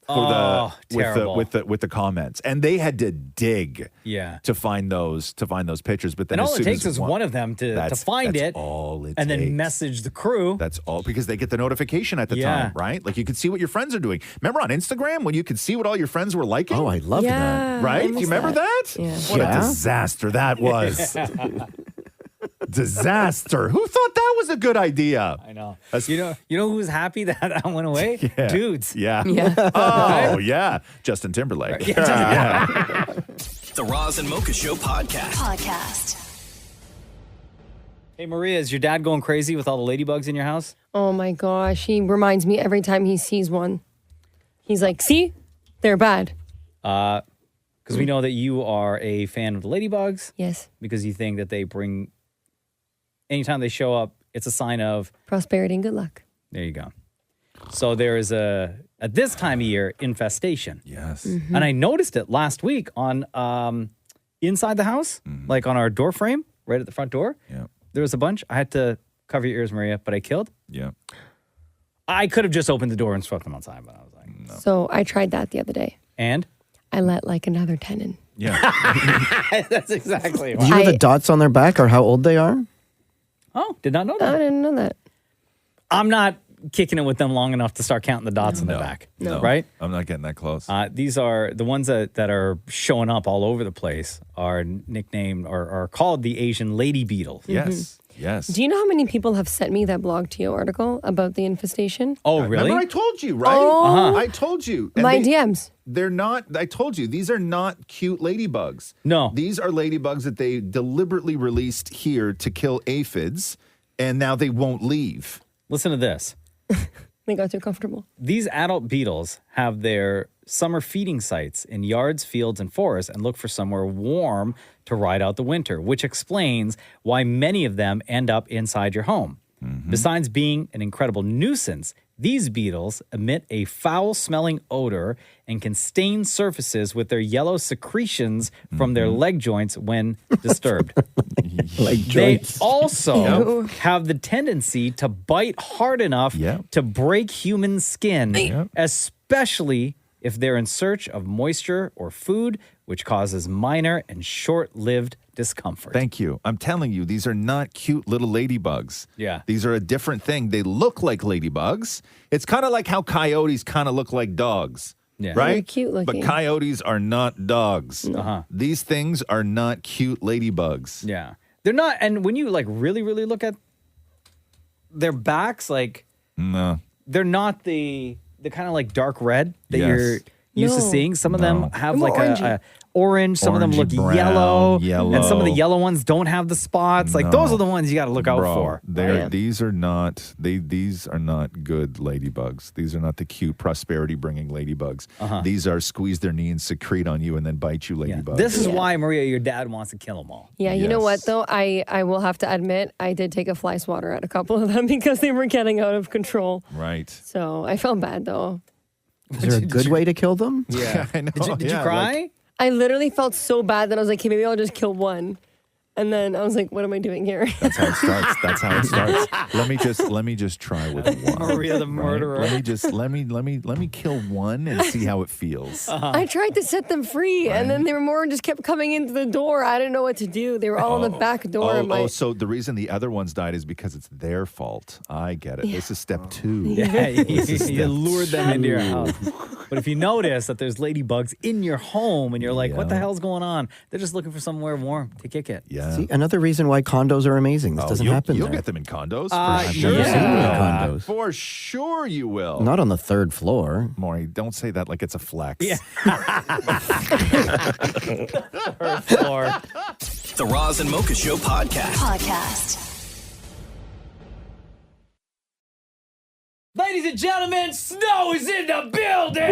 For terrible. with the comments, and they had to dig Yeah. to find those pictures. But then And as all it soon takes as is one of them to find that's it all it and takes. then message the crew. That's all because they get the notification at the Yeah. time, right? Like you could see what your friends are doing. Remember on Instagram when you could see what all your friends were liking? Oh, I love that. Right? Do you remember that? Yeah. What a disaster that was. Disaster. Who thought that was a good idea? I know. You know who was happy that I went away? Yeah. Dudes. Yeah. Yeah. Oh, yeah. Justin Timberlake. Yeah. The Roz and Mocha Show podcast. Hey, Maria, is your dad going crazy with all the ladybugs in your house? Oh my gosh, he reminds me every time he sees one. He's like, see? They're bad. Because we know that you are a fan of the ladybugs. Yes. Because you think that they bring, anytime they show up, it's a sign of, Prosperity and good luck. there you go. So there is at this time of year, infestation. Yes. Mm-hmm. And I noticed it last week on inside the house, like on our door frame, right at the front door. Yeah. There was a bunch. I had to cover your ears, Maria, but I killed. Yeah. I could have just opened the door and swept them outside, but I was like, no. So I tried that the other day. And? I let like another 10 in. Yeah. That's exactly Do you know the dots on their back or how old they are? Oh, did not know that. I didn't know that. I'm not kicking it with them long enough to start counting the dots on their back. No. Right? I'm not getting that close. These are the ones that are showing up all over the place are nicknamed or are called the Asian lady beetle. Yes. Yes. Do you know how many people have sent me that blog to you article about the infestation? Oh, really? Remember I told you, right? Oh. I told you. And My DMs. They're not, I told you, these are not cute ladybugs. No. These are ladybugs that they deliberately released here to kill aphids, and now they won't leave. Listen to this. They got too comfortable. These adult beetles have their summer feeding sites in yards, fields, and forests and look for somewhere warm to ride out the winter, which explains why many of them end up inside your home. Besides being an incredible nuisance, these beetles emit a foul-smelling odor and can stain surfaces with their yellow secretions from their leg joints when disturbed. They also have the tendency to bite hard enough to break human skin, especially if they're in search of moisture or food, which causes minor and short-lived discomfort. Thank you. I'm telling you, these are not cute little ladybugs. Yeah. These are a different thing. They look like ladybugs. It's kind of like how coyotes kind of look like dogs, Yeah. Right? They're cute looking. But coyotes are not dogs. Uh-huh. These things are not cute ladybugs. Yeah. They're not, and when you like really, really look at their backs, like No. they're not the kind of like dark red that Yes. you're used to No. seeing. Some of them have They're more like a orange. Some of them look Orangey brown, yellow, and some of the yellow. yellow ones don't have the spots. Like those are the ones you got to look out Bro, for. These are not these are not good ladybugs. These are not the cute prosperity bringing ladybugs. Uh-huh. These are squeeze their knee and secrete on you and then bite you ladybugs. This is why, Maria, your dad wants to kill them all. Yeah, you know what though? I will have to admit I did take a fly swatter at a couple of them because they were getting out of control. Right. So I felt bad though. Is there a good way to kill them? Yeah. I know. Did you Yeah, cry? like- I literally felt so bad that I was like, okay, maybe I'll just kill one. And then I was like, what am I doing here? That's how it starts. That's how it starts. Let me just try with one. Maria the right? murderer. Let me kill one and see how it feels. I tried to set them free, and then they were more just kept coming into the door. I didn't know what to do. They were all on the back door. So the reason the other ones died is because it's their fault. I get it. This is step 2. Yeah, This is you step lured them into your 2. house. But if you notice that there's ladybugs in your home and you're like, what the hell's going on? They're just looking for somewhere warm to kick it. Yeah. See, another reason why condos are amazing. This doesn't happen You'll there. get them in condos. I've for sure. never seen them in condos. For sure you will. Not on the 3rd floor. Maury, don't say that like it's a flex. Yeah. The Roz and Mocha Show podcast. Ladies and gentlemen, snow is in the building!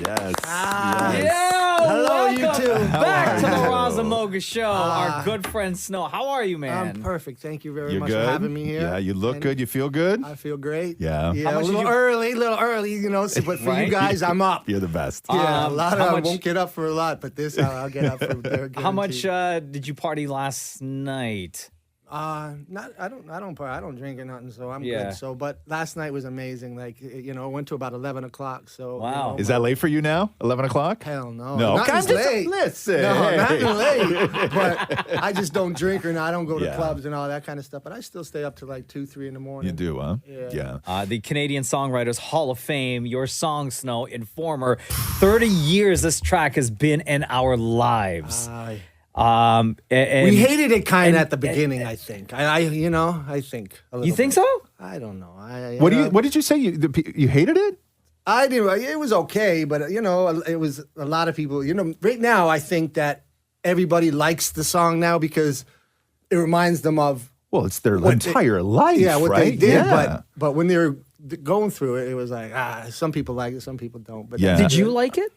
Yes. Yeah, Hello, you welcome two. back to the Roz and Mocha Show. Our good friend Snow. How are you, man? I'm perfect. Thank you very You're much good? for having me here. Yeah, you look And good. You feel good? I feel great. Yeah. Yeah, How a much little did you- early, you know, but for Right? you guys, I'm up. You're the best. Yeah, a lot how of I much- won't get up for a lot, but this I'll get up for. How much did you party last night? I don't drink or nothing, so I'm Yeah. good. So, but last night was amazing. Like, you know, it went to about 11 o'clock. So, Wow. you know, Is that late for you now? 11 o'clock? Hell no. No. Not Come as just late. listen. No, Hey. not late. But I just don't drink or I don't go to Yeah. clubs and all that kind of stuff. But I still stay up to like 2, 3 in the morning. You do, huh? Yeah. The Canadian Songwriters Hall of Fame, your song, Snow, Informer. 30 years this track has been in our lives. And We hated it kind of at the beginning, I think. I think. You think so? I don't know. What did you say? You hated it? I didn't. It was okay, but you know, it was a lot of people. You know, right now I think that everybody likes the song now because it reminds them of. Well, it's their entire life. Yeah, what they right? did. Yeah. But when they were going through it, it was like some people like it, some people don't. But Yeah. Did you like it?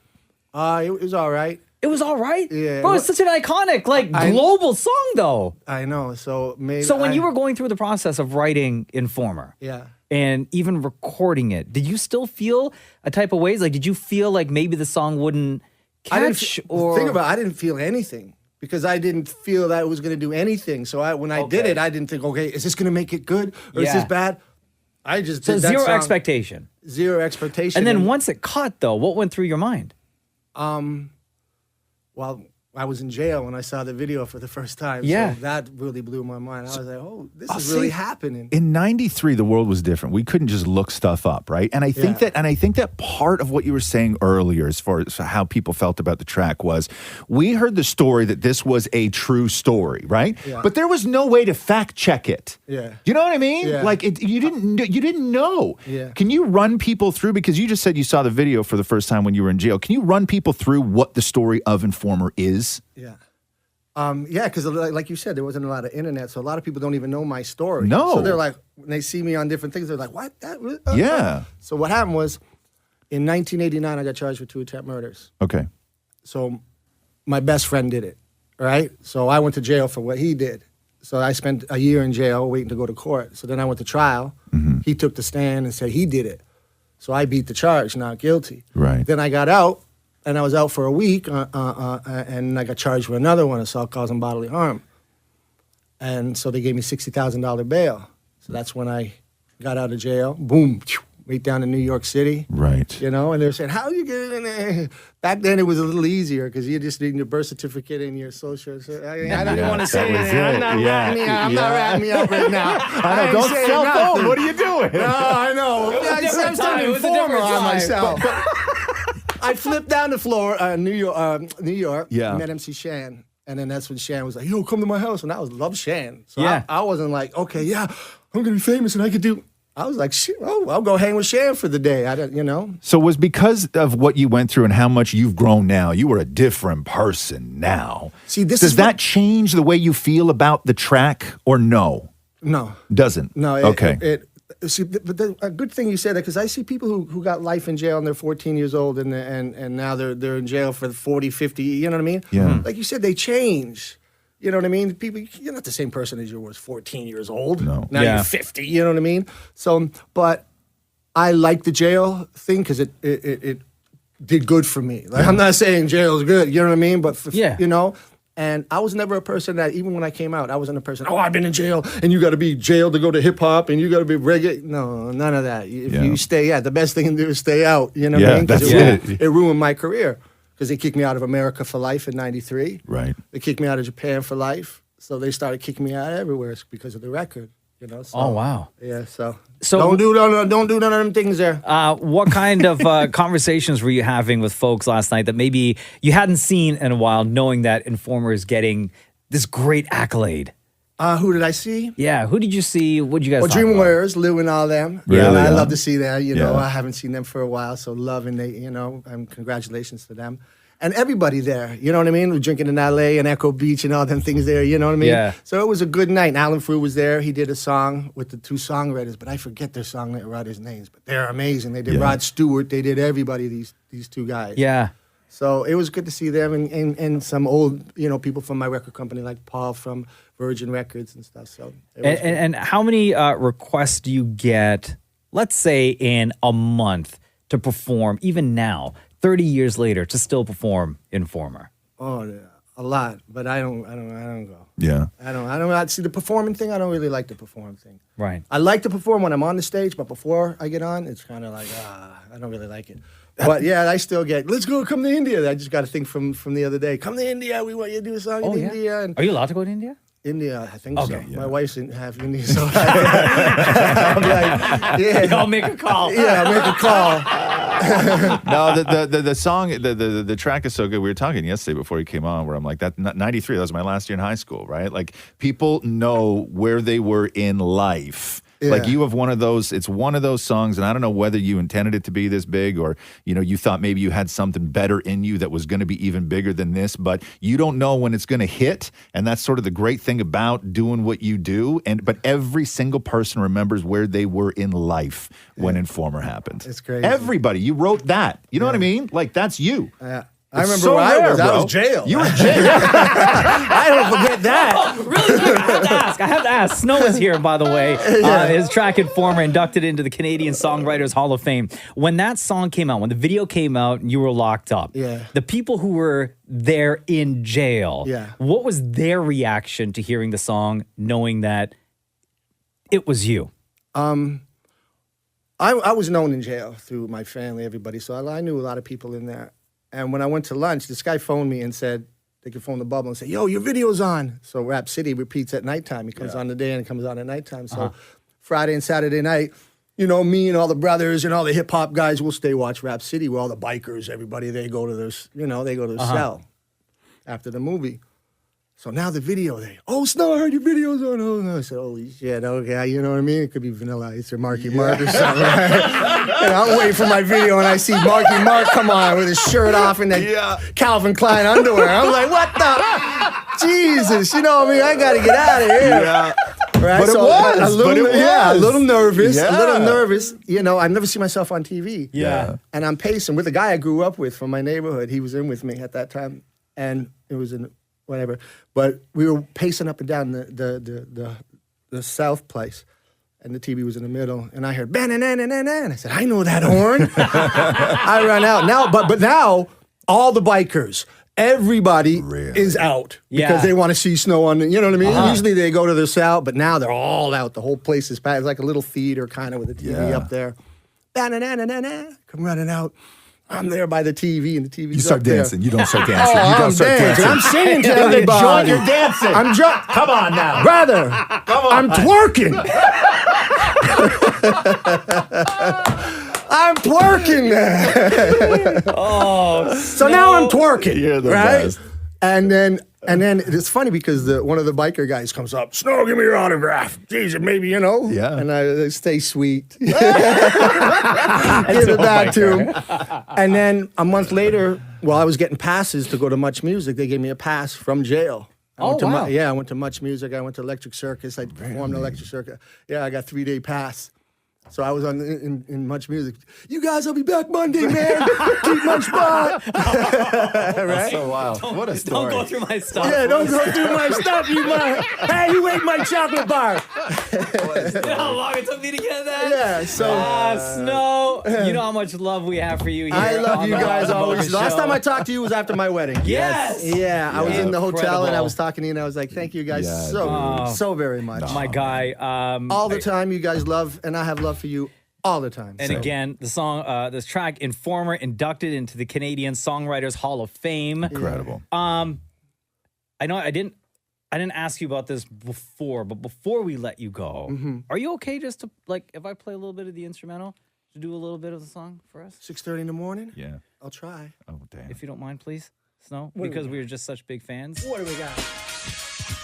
It was all right. It was all right? Yeah. Bro, it's such an iconic, global song, though. I know. So maybe. So when you were going through the process of writing Informer, Yeah. and even recording it, did you still feel a type of ways? Like, did you feel like maybe the song wouldn't catch? Think about it, I didn't feel anything because I didn't feel that it was going to do anything. So when I did it, I didn't think, okay, is this going to make it good or is Yeah. this bad? I just So did that zero song. expectation. Zero expectation. And then once it caught, though, what went through your mind? Well, I was in jail when I saw the video for the first time. Yeah. So that really blew my mind. I was like, oh, this is see, really happening. In '93, the world was different. We couldn't just look stuff up, right? And I think that part of what you were saying earlier, as far as how people felt about the track, was we heard the story that this was a true story, right? Yeah. But there was no way to fact check it. Yeah. You know what I mean? Yeah. Like you didn't know. Yeah. Can you run people through, because you just said you saw the video for the first time when you were in jail? Can you run people through what the story of Informer is? Yeah. Yeah, because like you said, there wasn't a lot of internet, so a lot of people don't even know my story. No. So they're like, when they see me on different things, they're like, what? Yeah. So what happened was, in 1989, I got charged with 2 attempt murders. Okay. So my best friend did it, right? So I went to jail for what he did. So I spent a year in jail waiting to go to court. So then I went to trial. He took the stand and said he did it. So I beat the charge, not guilty. Right. Then I got out, and I was out for a week, and I got charged with another one, assault causing bodily harm. And so they gave me $60,000 bail. So that's when I got out of jail. Boom, right down in New York City. Right. You know, and they're saying, how you get in there? Back then it was a little easier because you just need your birth certificate and your social. I don't even want to say anything. I'm not ratting me up right now. I know, don't cell phone. What are you doing? No, I know. I was an informer on myself. I flipped down to Florida, New York. Yeah. Met MC Shan. And then that's when Shan was like, yo, come to my house. And I love Shan. So Yeah. I wasn't like, okay, yeah, I'm going to be famous and I could do. I was like, shit, I'll go hang with Shan for the day. I don't, you know. So was because of what you went through and how much you've grown now, you were a different person now. See, this Does is that change the way you feel about the track or no? No. Doesn't? No. Okay. See, but a good thing you said that because I see people who got life in jail and they're 14 years old and now they're in jail for 40, 50, you know what I mean? Yeah. Like you said, they change. You know what I mean? People, you're not the same person as you were 14 years old. No. Now you're 50, you know what I mean? So, but I like the jail thing because it did good for me. Like, I'm not saying jail is good, you know what I mean? But, you know, and I was never a person that, even when I came out, I wasn't a person, oh, I've been in jail, and you got to be jailed to go to hip-hop, and you got to be reggae. No, none of that. If you stay out, the best thing to do is stay out, you know what I mean? That's It ruined my career. Because they kicked me out of America for life in '93. Right. They kicked me out of Japan for life. So they started kicking me out everywhere because of the record. You know. So, Oh, wow. Yeah. So So- don't do none of them things there. What kind of conversations were you having with folks last night that maybe you hadn't seen in a while, knowing that Informer is getting this great accolade? Who did I see? Yeah, who did you see? What did you guys Well, talk about? Dream Warriors, Lou and all them. Really, I yeah. love to see that. You know, Yeah. I haven't seen them for a while, so love and they, you know, and congratulations to them. And everybody there, you know what I mean? We're drinking in LA and Echo Beach and all them things there, you know what I mean? Yeah. So it was a good night. And Alan Frew was there. He did a song with the two songwriters, but I forget their songwriters' names. But they're amazing. They did Rod Stewart. They did everybody, these two guys. Yeah. So it was good to see them and some old, you know, people from my record company like Paul from Virgin Records and stuff. So it was And how many requests do you get, let's say, in a month to perform, even now, 30 years later, to still perform Informer? Oh, yeah, a lot, but I don't go. Yeah. I see the performing thing. I don't really like the perform thing. Right. I like to perform when I'm on the stage, but before I get on, it's kind of like I don't really like it. But yeah, I still get. Let's go. Come to India. I just got a thing from the other day. Come to India. We want you to do a song in India. And Are you allowed to go to India? India, I think Okay, so. My wife's half Indian, so I'm like, yeah. I'll make a call. Yeah, I'll make a call. No, the song, the track is so good. We were talking yesterday before you came on, where I'm like, that 93, that was my last year in high school, right? Like, people know where they were in life. Like, you have one of those, it's one of those songs, and I don't know whether you intended it to be this big or, you know, you thought maybe you had something better in you that was going to be even bigger than this, but you don't know when it's going to hit, and that's sort of the great thing about doing what you do, but every single person remembers where they were in life when Informer happened. It's crazy. Everybody, you wrote that. You know what I mean? Like, that's you. I remember so where I rare, was. I bro. was jailed. You were in jail. I don't forget that. Oh, really quick, I have to ask. Snow is here, by the way. His track Informer inducted into the Canadian Songwriters Hall of Fame. When that song came out, when the video came out and you were locked up, the people who were there in jail, what was their reaction to hearing the song, knowing that it was you? I was known in jail through my family, everybody, so I knew a lot of people in there. And when I went to lunch, this guy phoned me and said, they could phone the bubble and say, yo, your video's on. So Rap City repeats at nighttime. He comes on the day and it comes on at nighttime. So Friday and Saturday night, you know, me and all the brothers and all the hip-hop guys will stay watch Rap City where all the bikers, everybody, they go to their, you know, they go to their cell after the movie. So now the video, Snow, I heard your video's on. Oh, no. I said, holy shit, okay, you know what I mean? It could be Vanilla Ice or Marky Mark or something, right? And I'm waiting for my video, and I see Marky Mark come on with his shirt off and that Calvin Klein underwear. I'm like, what the? Jesus, you know what I mean? I got to get out of here. Yeah. Right? But, So it was, a little, but it was. Yeah, a little nervous. Yeah. A little nervous. You know, I've never seen myself on TV. Yeah. And I'm pacing with a guy I grew up with from my neighborhood. He was in with me at that time. And it was in whatever. But we were pacing up and down the south place. And the TV was in the middle. And I heard, ban-na-na-na-na-na. And I said, I know that horn. I run out. Now, but now, all the bikers, everybody is out because they want to see Snow on, you know what I mean? Usually they go to their cell, but now they're all out. The whole place is packed. It's like a little theater kind of with a TV up there. Ba-na-na-na-na-na. Come running out. I'm there by the TV, and the TV. You start dancing. You don't start dancing. Oh, You don't I'm start dancing. dancing. I'm singing to In the everybody. joint, you're dancing. I'm Come on now. brother. Come on. I'm twerking. I'm twerking there. Oh, so now I'm twerking. You're the right? best. And then it's funny because one of the biker guys comes up, Snow, give me your autograph. Jeez, maybe, Yeah. And I stay sweet. Give it back to him. And then a month later, while I was getting passes to go to Much Music, they gave me a pass from jail. I went to wow. I went to Much Music. I went to Electric Circus. I performed Electric Circus. Yeah, I got 3-day pass. So I was in Much Music. You guys, I'll be back Monday, man. Keep Much bar. Right? So wild. What a story. Don't go through my stuff. Yeah, don't go through my stuff, you might. Hey, you ate my chocolate bar. You know how long it took me to get that? Yeah, so. Snow, you know how much love we have for you here. I love on you the guys Roz Mocha always. The last Show. time I talked to you was after my wedding. Yes. Yeah, I was in the hotel and I Incredible. was talking to you and I was like, thank you guys Yeah, so very much. My guy. All the time, you guys love, and I have love for you all the time. And again, the song, this track, Informer, inducted into the Canadian Songwriters Hall of Fame. Incredible. I know I didn't ask you about this before, but before we let you go, are you okay just to, like, if I play a little bit of the instrumental, to do a little bit of the song for us? 6:30 in the morning? Yeah. I'll try. Oh, damn. If you don't mind, please, Snow, What do because we we were just such big fans. What do we got?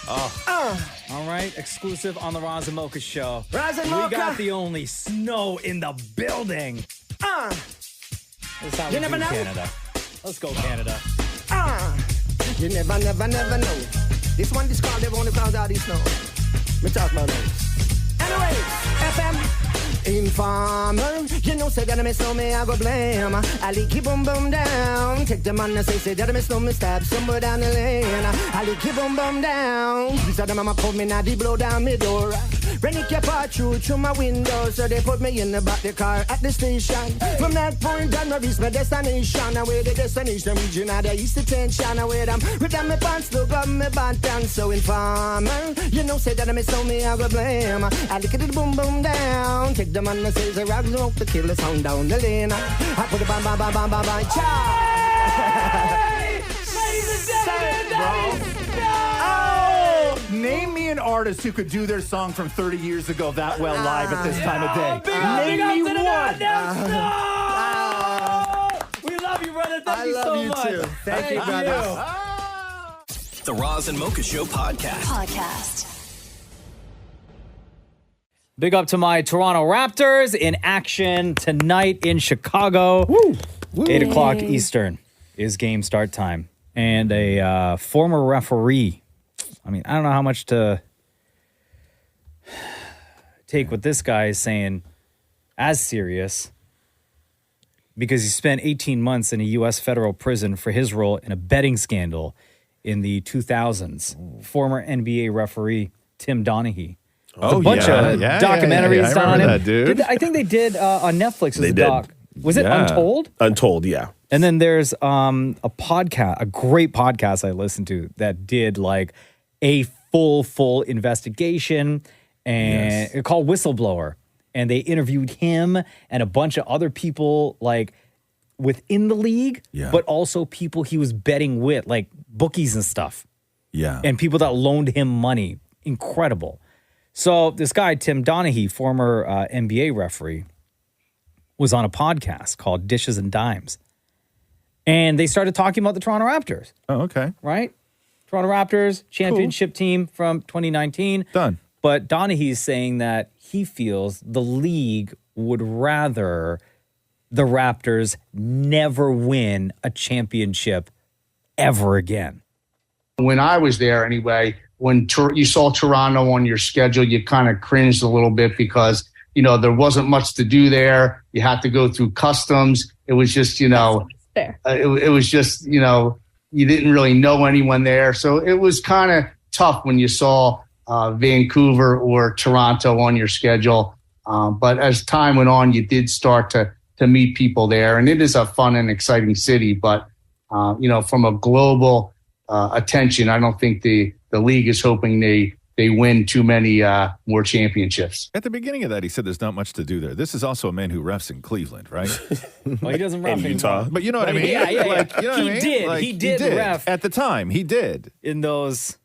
All right, exclusive on the Roz and Mocha Show. Roz and We Mocha. got the only Snow in the building. This is how we You do never know. Canada. Let's go, Canada. You never know. This one is called, they want to call out these snow. Me talk about those. Anyway, FM. Informer, you know, say that I miss no me, I go blame. I keep boom boom down. Take the man and say that I miss no me, stab somewhere down the lane. I keep boom boom down. So the mama put me now, they blow down my door. When it kept out through my window, so they put me in the back the car at the station. From that point on, I reached my destination. Away the destination region, I the east attention. Away them, with them my pants, look up my button. So informer, you know, say that I miss no me, I go blame. I look at it boom boom down. Take the man that says the rock smoke to kill the sound down the lane. I put the bam bam bam bam bam bam Ladies and gentlemen, Name me an artist who could do their song from 30 years ago that well live at this time of day. big up Name to me the one. We love you, brother. Thank I you love so you much. too. Thank you, brother. The Roz and Mocha Show podcast. Big up to my Toronto Raptors in action tonight in Chicago. 8 o'clock Eastern is game start time. And a former referee. I mean, I don't know how much to take what this guy is saying as serious, because he spent 18 months in a U.S. federal prison for his role in a betting scandal in the 2000s. Former NBA referee Tim Donaghy. There's a bunch of documentaries I on remember him. that, dude. I think they did on Netflix as They a did. doc. Was it Untold? Untold, yeah. And then there's a podcast, a great podcast I listened to that did like a full investigation and called Whistleblower. And they interviewed him and a bunch of other people like within the league, but also people he was betting with, like bookies and stuff. Yeah. And people that loaned him money. Incredible. So this guy, Tim Donaghy, former NBA referee, was on a podcast called Dishes and Dimes. And they started talking about the Toronto Raptors. Oh, okay. Right? Toronto Raptors, championship team from 2019. Done. But Donaghy's saying that he feels the league would rather the Raptors never win a championship ever again. When I was there anyway, when you saw Toronto on your schedule, you kind of cringed a little bit because, you know, there wasn't much to do there. You had to go through customs. It was just, you know, it was just, you know, you didn't really know anyone there. So it was kind of tough when you saw Vancouver or Toronto on your schedule. But as time went on, you did start to meet people there. And it is a fun and exciting city. But, you know, from a global attention, I don't think the league is hoping they they win too many more championships. At the beginning of that, he said there's not much to do there. This is also a man who refs in Cleveland, right? Well, he doesn't ref In in Utah. But you know what I mean? Yeah. Like, you know what I mean? Did. Like, He did ref. At the time, he did. In those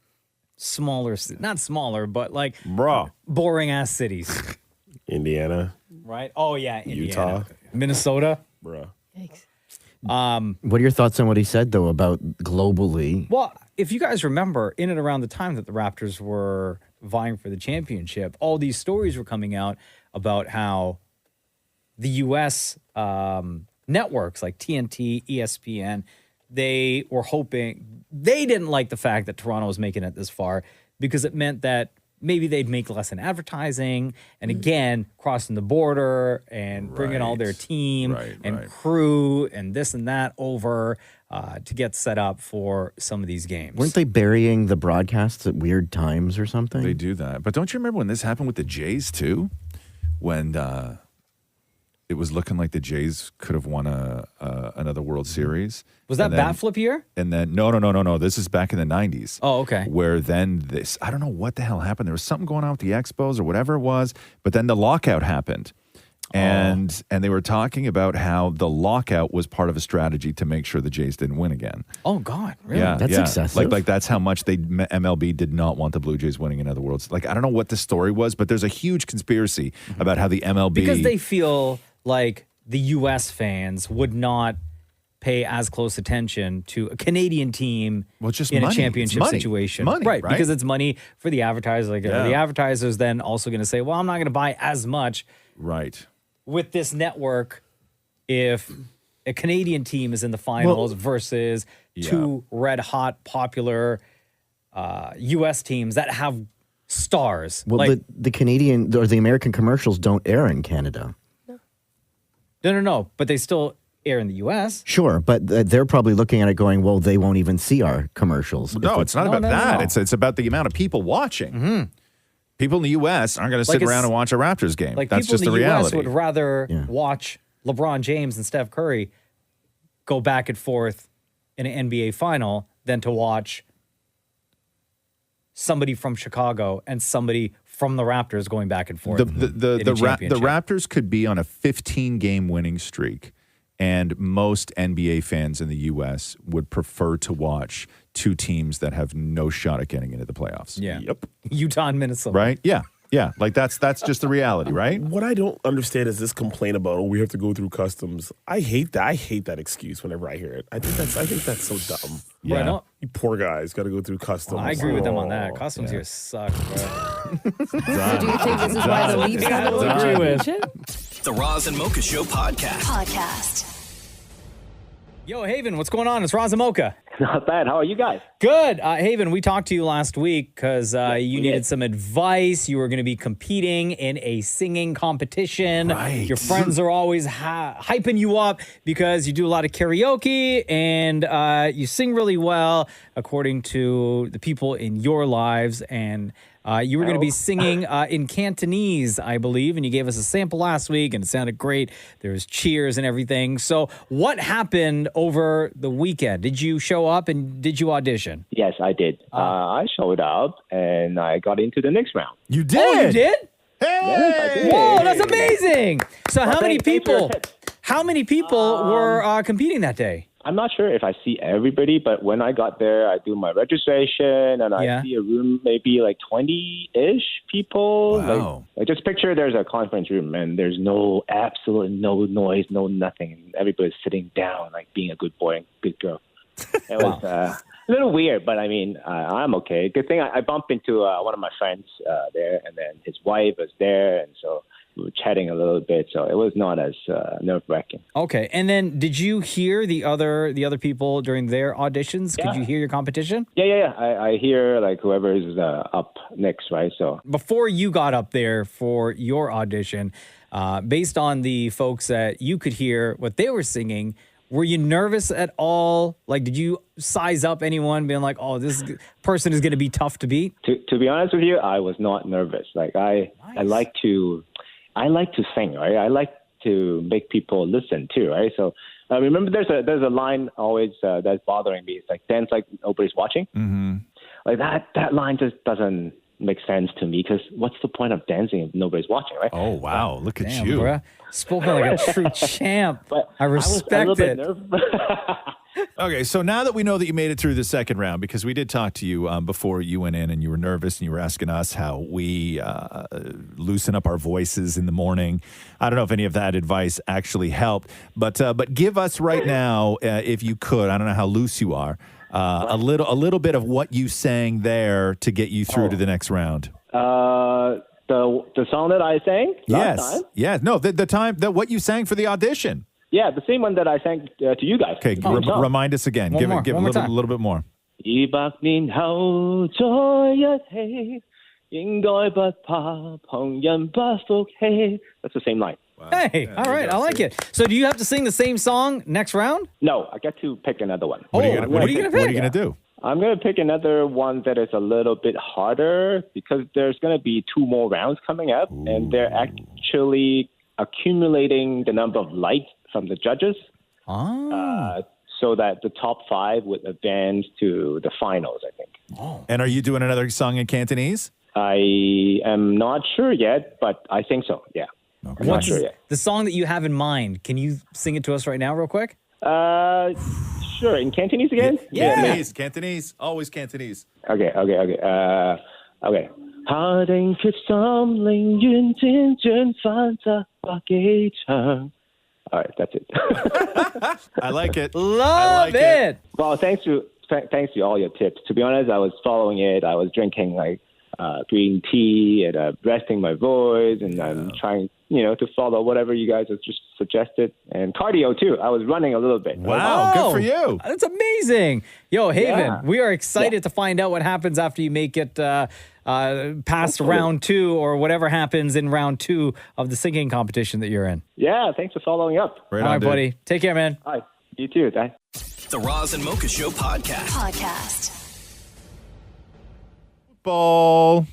smaller, not smaller, but like Bro. boring ass cities. Indiana. Right? Oh, yeah. Indiana. Utah. Minnesota. Bruh. What are your thoughts on what he said, though, about globally? Well, if you guys remember, in and around the time that the Raptors were vying for the championship, all these stories were coming out about how the U.S. Networks like TNT, ESPN, they were hoping, they didn't like the fact that Toronto was making it this far because it meant that maybe they'd make less in advertising and again, crossing the border and bringing all their team and crew and this and that over to get set up for some of these games. Weren't they burying the broadcasts at weird times or something? They do that. But don't you remember when this happened with the Jays, too? When it was looking like the Jays could have won another World Series. Was that And then- bat flip year? And then, no. This is back in the 90s. Oh, okay. Where then this, I don't know what the hell happened. There was something going on with the Expos or whatever it was, but then the lockout happened. And they were talking about how the lockout was part of a strategy to make sure the Jays didn't win again. Oh, God. Really? Yeah, That's excessive. Like that's how much MLB did not want the Blue Jays winning another World Series. Like, I don't know what the story was, but there's a huge conspiracy about how the MLB... Because they feel like the U.S. fans would not pay as close attention to a Canadian team just in money. a championship It's money. situation. Money, right? Because it's money for the advertisers. Like, Yeah. the advertisers then also going to say, well, I'm not going to buy as much with this network if a Canadian team is in the finals versus two red-hot, popular U.S. teams that have stars. Well, like, the Canadian or the American commercials don't air in Canada. No. But they still air in the U.S. Sure, but they're probably looking at it going, well, they won't even see our commercials. No, it's not about that. It's about the amount of people watching. People in the U.S. aren't going to sit around and watch a Raptors game. Like That's people just in the the reality. U.S. would rather watch LeBron James and Steph Curry go back and forth in an NBA final than to watch somebody from Chicago and somebody from the Raptors going back and forth. The Raptors could be on a 15-game winning streak, and most NBA fans in the U.S. would prefer to watch two teams that have no shot at getting into the playoffs. Yeah. Yep. Utah and Minnesota. Right? Yeah. Like that's just the reality, right? What I don't understand is this complaint about we have to go through customs. I hate that. I hate that excuse whenever I hear it. I think that's so dumb. Yeah. Right, no. You poor guys got to go through customs. I agree with them on that. Customs here suck, bro. So do you think this is why the Leafs haven't won a championship? The Roz and Mocha Show Podcast. Yo, Haven, what's going on? It's Roz Mocha. Not bad. How are you guys? Good. Haven, we talked to you last week because you needed some advice. You were going to be competing in a singing competition. Right. Your friends are always hyping you up because you do a lot of karaoke and you sing really well, according to the people in your lives. And you were going to be singing in Cantonese, I believe, and you gave us a sample last week, and it sounded great. There was cheers and everything. So what happened over the weekend? Did you show up and did you audition? Yes, I did. I showed up and I got into the next round. You did? Oh, you did? Yes, I did. Whoa, that's amazing. So Well, how many thanks for people? How many people were competing that day? I'm not sure if I see everybody, but when I got there, I do my registration and I see a room, maybe like 20-ish people. Wow. Like just picture there's a conference room and there's absolutely no noise, no nothing. And everybody's sitting down, like being a good boy and good girl. It was a little weird, but I mean, I'm okay. Good thing I bumped into one of my friends there, and then his wife was there, and so we were chatting a little bit. So it was not as nerve-wracking. Okay, and then did you hear the other people during their auditions? Could you hear your competition? Yeah. I hear like whoever is up next, right? So before you got up there for your audition, based on the folks that you could hear what they were singing, were you nervous at all? Like, did you size up anyone being like, oh, this person is going to be tough to beat? To be honest with you, I was not nervous. Like I like to sing, right? I like to make people listen too, right? So remember, there's a line always that's bothering me. It's like dance like nobody's watching. Mm-hmm. Like that line just doesn't make sense to me because what's the point of dancing if nobody's watching, right? Oh, wow. Look at Damn, you. bruh. Spoken like a true champ. But I respect was a it. little bit nervous. Okay, so now that we know that you made it through the second round, because we did talk to you before you went in and you were nervous and you were asking us how we loosen up our voices in the morning. I don't know if any of that advice actually helped, but give us right now, if you could, I don't know how loose you are, a little bit of what you sang there to get you through to the next round. The song that I sang last time? Yes. No, what you sang for the audition. Yeah, the same one that I sang to you guys. Okay, remind us again. Give a little bit more. 200年後再一起，應該不怕旁人不服氣。That's the same line. Hey, all right, I like it. So do you have to sing the same song next round? No, I get to pick another one. What are you going to do? I'm going to pick another one that is a little bit harder because there's going to be 2 more rounds coming up, and they're actually accumulating the number of likes from the judges. So that the top 5 would advance to the finals, I think. Oh. And are you doing another song in Cantonese? I am not sure yet, but I think so, yeah. Okay. I'm not sure yet. The song that you have in mind, can you sing it to us right now real quick? Sure. In Cantonese again? Yeah. Cantonese. Always Cantonese. Okay. Okay. 下定決心，寧願輾轉反側百幾場。All right, that's it. I like it. Love it. Well, thanks to all your tips. To be honest, I was following it. I was drinking like green tea and resting my voice, and I'm trying, to follow whatever you guys have just suggested. And cardio too. I was running a little bit. Wow, good for you. That's amazing. Yo, Haven, Yeah. we are excited to find out what happens after you make it past round 2 or whatever happens in round 2 of the singing competition that you're in. Yeah, thanks for following up. All right, buddy. Take care, man. Hi. You too. Bye. The Roz and Mocha Show podcast. Football.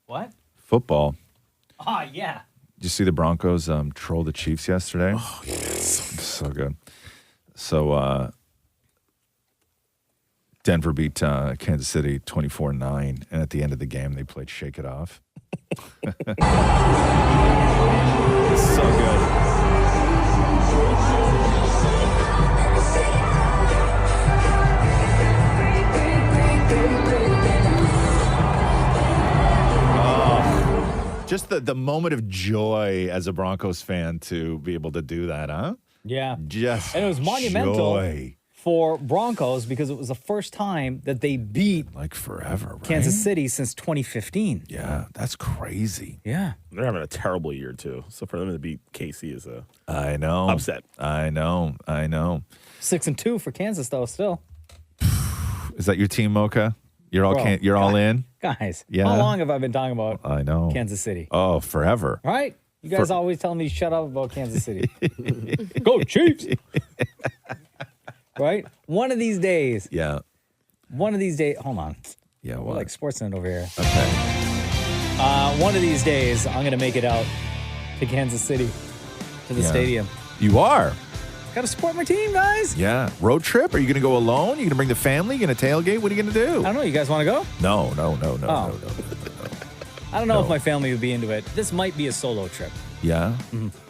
What? Football. Ah, yeah. Did you see the Broncos troll the Chiefs yesterday? Oh, yes. So good. So Denver beat Kansas City 24-9, and at the end of the game, they played Shake It Off. It's so good. Just the moment of joy as a Broncos fan to be able to do that, huh? Yeah. Just and it was monumental joy. for Broncos because it was the first time that they beat like forever, right? Kansas City since 2015. Yeah, that's crazy. Yeah. They're having a terrible year too. So for them to beat KC is a I know upset. I know. 6-2 for Kansas though still. Is that your team, Mocha? You're all Bro, you're all in? Guys, Yeah. how long have I been talking about I know. Kansas City? Oh, forever. Right? You guys always telling me shut up about Kansas City. Go Chiefs. Right? One of these days. Yeah. One of these days. Hold on. Yeah, We're what? like Sportsnet over here. Okay. One of these days, I'm going to make it out to Kansas City, to the Yeah. stadium. You are? Got to support my team, guys. Yeah. Road trip? Are you going to go alone? Are you going to bring the family? You going to tailgate? What are you going to do? I don't know. You guys want to go? No. Oh. I don't know if my family would be into it. This might be a solo trip. Yeah?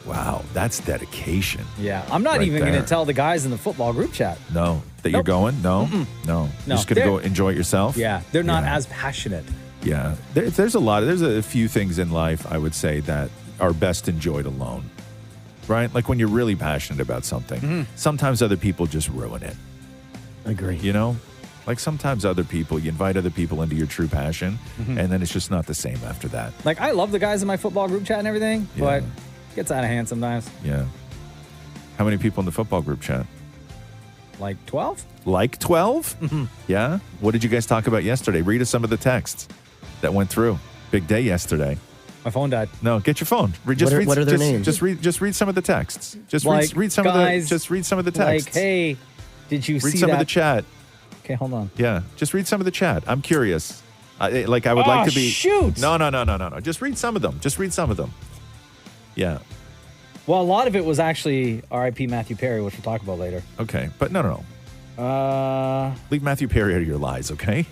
Wow. That's dedication. Yeah. I'm not Right even going there. to tell the guys in the football group chat. No. That you're going? No? No. You're just going to go enjoy it yourself? Yeah. They're not as passionate. Yeah. There's a few things in life, I would say, that are best enjoyed alone. Right? Like when you're really passionate about something, sometimes other people just ruin it. Agree. You know? Like sometimes you invite other people into your true passion, and then it's just not the same after that. Like, I love the guys in my football group chat and everything, but it gets out of hand sometimes. Yeah. How many people in the football group chat? Like 12? Like 12? Yeah? What did you guys talk about yesterday? Read us some of the texts that went through. Big day yesterday. My phone died. No, get your phone. What are their names? Just read some of the texts. Just Like, read some guys, of the texts. Like, hey, did you read see some that? of the chat. Okay, hold on. Yeah, just read some of the chat. I'm curious. I would like to be. Shoot! No. Just read some of them. Yeah. Well, a lot of it was actually R.I.P. Matthew Perry, which we'll talk about later. Okay, but no. Leave Matthew Perry out of your lies, okay?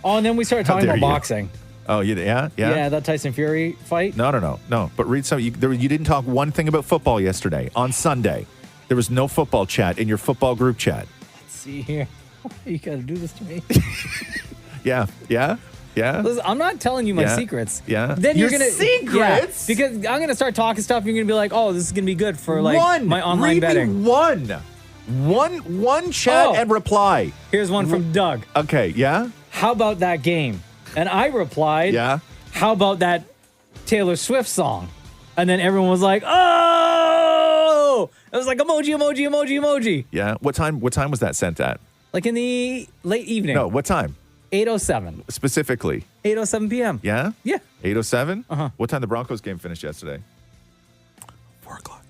Oh, and then we started How talking dare about you. boxing. Oh, yeah? Yeah, that Tyson Fury fight. No. But read some. You didn't talk one thing about football yesterday. On Sunday, there was no football chat in your football group chat. Let's see here. You got to do this to me. Yeah. Listen, I'm not telling you my Yeah. secrets. Yeah. Then you're Your gonna secrets? Yeah, because I'm gonna start talking stuff. You're gonna be like, oh, this is gonna be good for like my online Read betting. Me one chat and reply. Here's one from Doug. Okay, yeah. How about that game? And I replied, Yeah. How about that Taylor Swift song? And then everyone was like, oh! It was like emoji. Yeah. What time was that sent at? Like in the late evening. No, what time? 8:07. Specifically. 8:07 p.m. Yeah? Yeah. 8:07? Uh-huh. What time the Broncos game finished yesterday? 4 o'clock.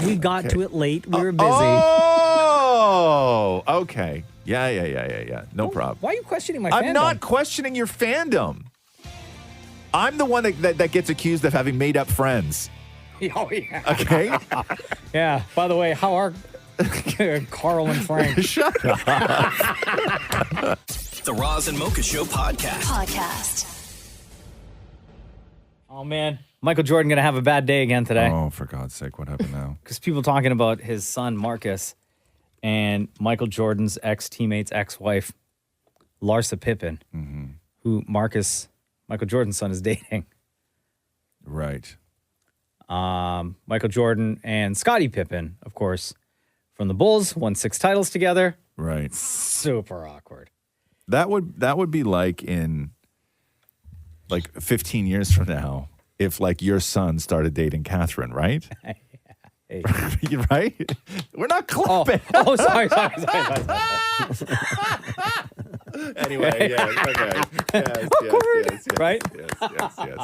We got to it late. We were busy. Oh, okay. Yeah. No problem. Why are you questioning my I'm fandom? not questioning your fandom. I'm the one that gets accused of having made up friends. Oh, yeah. Okay? Yeah. By the way, how are Carl and Frank? Shut up. The Roz and Mocha Show podcast. Oh, man. Michael Jordan going to have a bad day again today. Oh, for God's sake, what happened now? Because people talking about his son, Marcus, and Michael Jordan's ex-teammate's ex-wife, Larsa Pippen, who Michael Jordan's son, is dating. Right. Michael Jordan and Scottie Pippen, of course, from the Bulls, won 6 titles together. Right. Super awkward. That would be like in 15 years from now, if like your son started dating Katherine, right? Hey. Right? We're not clapping. Oh, sorry. Anyway, yes, okay. Yes. Right?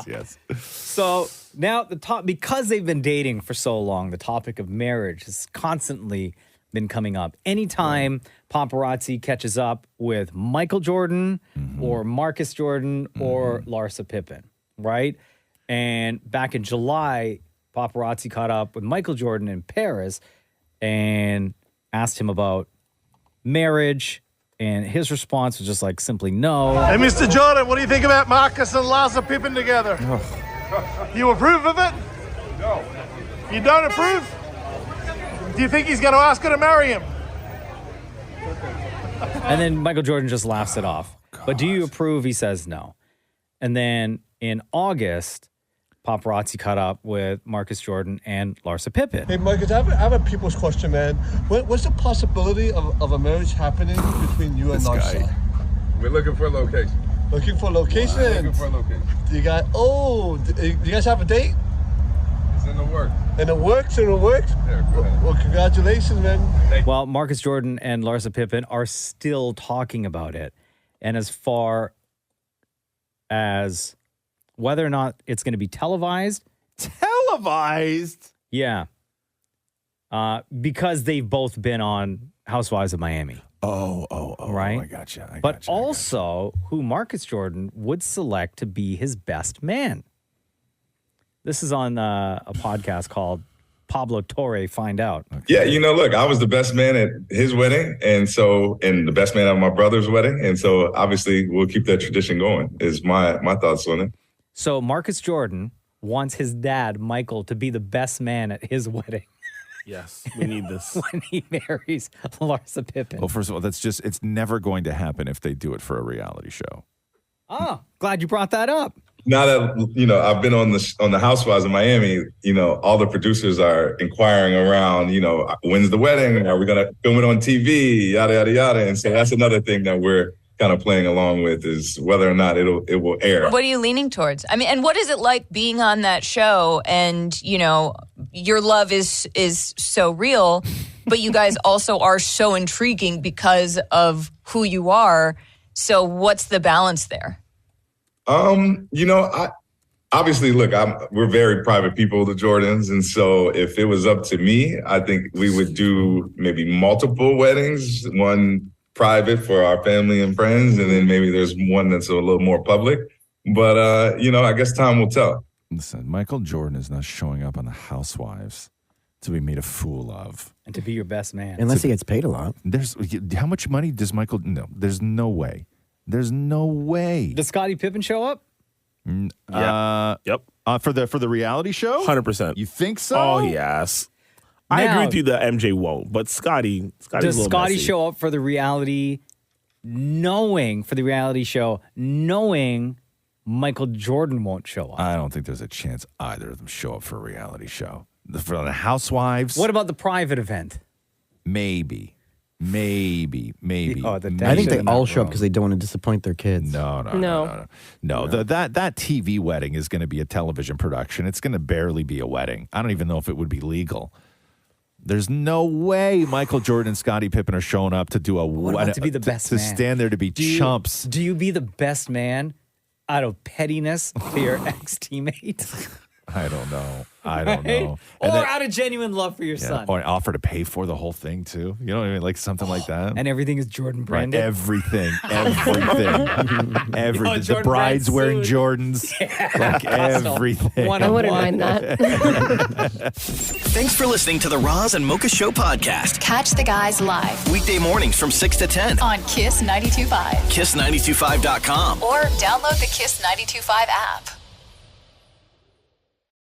Yes. So now because they've been dating for so long, the topic of marriage has constantly been coming up. Anytime paparazzi catches up with Michael Jordan or Marcus Jordan or Larsa Pippen, right? And back in July, paparazzi caught up with Michael Jordan in Paris and asked him about marriage. And his response was just like simply no. Hey, Mr. Jordan, what do you think about Marcus and Larsa Pippen together? You approve of it? No. You don't approve? Do you think he's going to ask her to marry him? And then Michael Jordan just laughs it off. But do you approve? He says no. And then in August, paparazzi caught up with Marcus Jordan and Larsa Pippen. Hey, Marcus, I have a people's question, man. What's the possibility of a marriage happening between you and Larsa? We're looking for a location. Looking for a location? Looking for a location. Do you guys have a date? It's in the works. In the works? Yeah, go ahead. Well, congratulations, man. Well, Marcus Jordan and Larsa Pippen are still talking about it. And as far as whether or not it's going to be televised. Televised? Yeah. Because they've both been on Housewives of Miami. Oh, right? I gotcha. But also who Marcus Jordan would select to be his best man. This is on a podcast called Pablo Torre Find Out. Yeah, look, I was the best man at his wedding, and the best man at my brother's wedding, and so obviously we'll keep that tradition going. Is my thoughts on it. So Marcus Jordan wants his dad, Michael, to be the best man at his wedding. Yes, we need this. When he marries Larsa Pippen. Well, first of all, it's never going to happen if they do it for a reality show. Oh, glad you brought that up. Now that, I've been on the Housewives of Miami, all the producers are inquiring around, when's the wedding? Are we going to film it on TV? Yada, yada, yada. And so that's another thing that we're kind of playing along with is whether or not it will air. What are you leaning towards? I mean, and what is it like being on that show and, your love is so real, but you guys also are so intriguing because of who you are. So what's the balance there? Obviously, look, we're very private people, the Jordans. And so if it was up to me, I think we would do maybe multiple weddings, one private for our family and friends, and then maybe there's one that's a little more public. But, I guess time will tell. Listen, Michael Jordan is not showing up on the Housewives to be made a fool of. And to be your best man. Unless he gets paid a lot. How much money does Michael? No, there's no way. There's no way. Does Scottie Pippen show up? Yep. For the reality show? 100%. You think so? Oh, yes. I Now- agree with you that MJ won't, but Scotty's Does a little Scottie messy. show up for the reality show, knowing Michael Jordan won't show up? I don't think there's a chance either of them show up for a reality show. For the Housewives? What about the private event? Maybe. Oh, the I think they all show up because they don't want to disappoint their kids. No. That TV wedding is going to be a television production. It's going to barely be a wedding. I don't even know if it would be legal. There's no way Michael Jordan and Scottie Pippen are showing up to do a What about to be the best to man? stand there to be chumps. Do you be the best man out of pettiness to your ex-teammate? I don't know. Right? And Or then- out of genuine love for your son. Or offer to pay for the whole thing too. You know what I mean? Like something like that. And everything is Jordan Right, branded. everything. Oh, The Jordan bride's brand wearing suit. Jordans. Like everything. I wouldn't mind that. Thanks for listening to the Roz and Mocha Show podcast. Catch the guys live Weekday mornings from 6 to 10. on Kiss 92.5 Kiss925.com. or download the Kiss 92.5 app.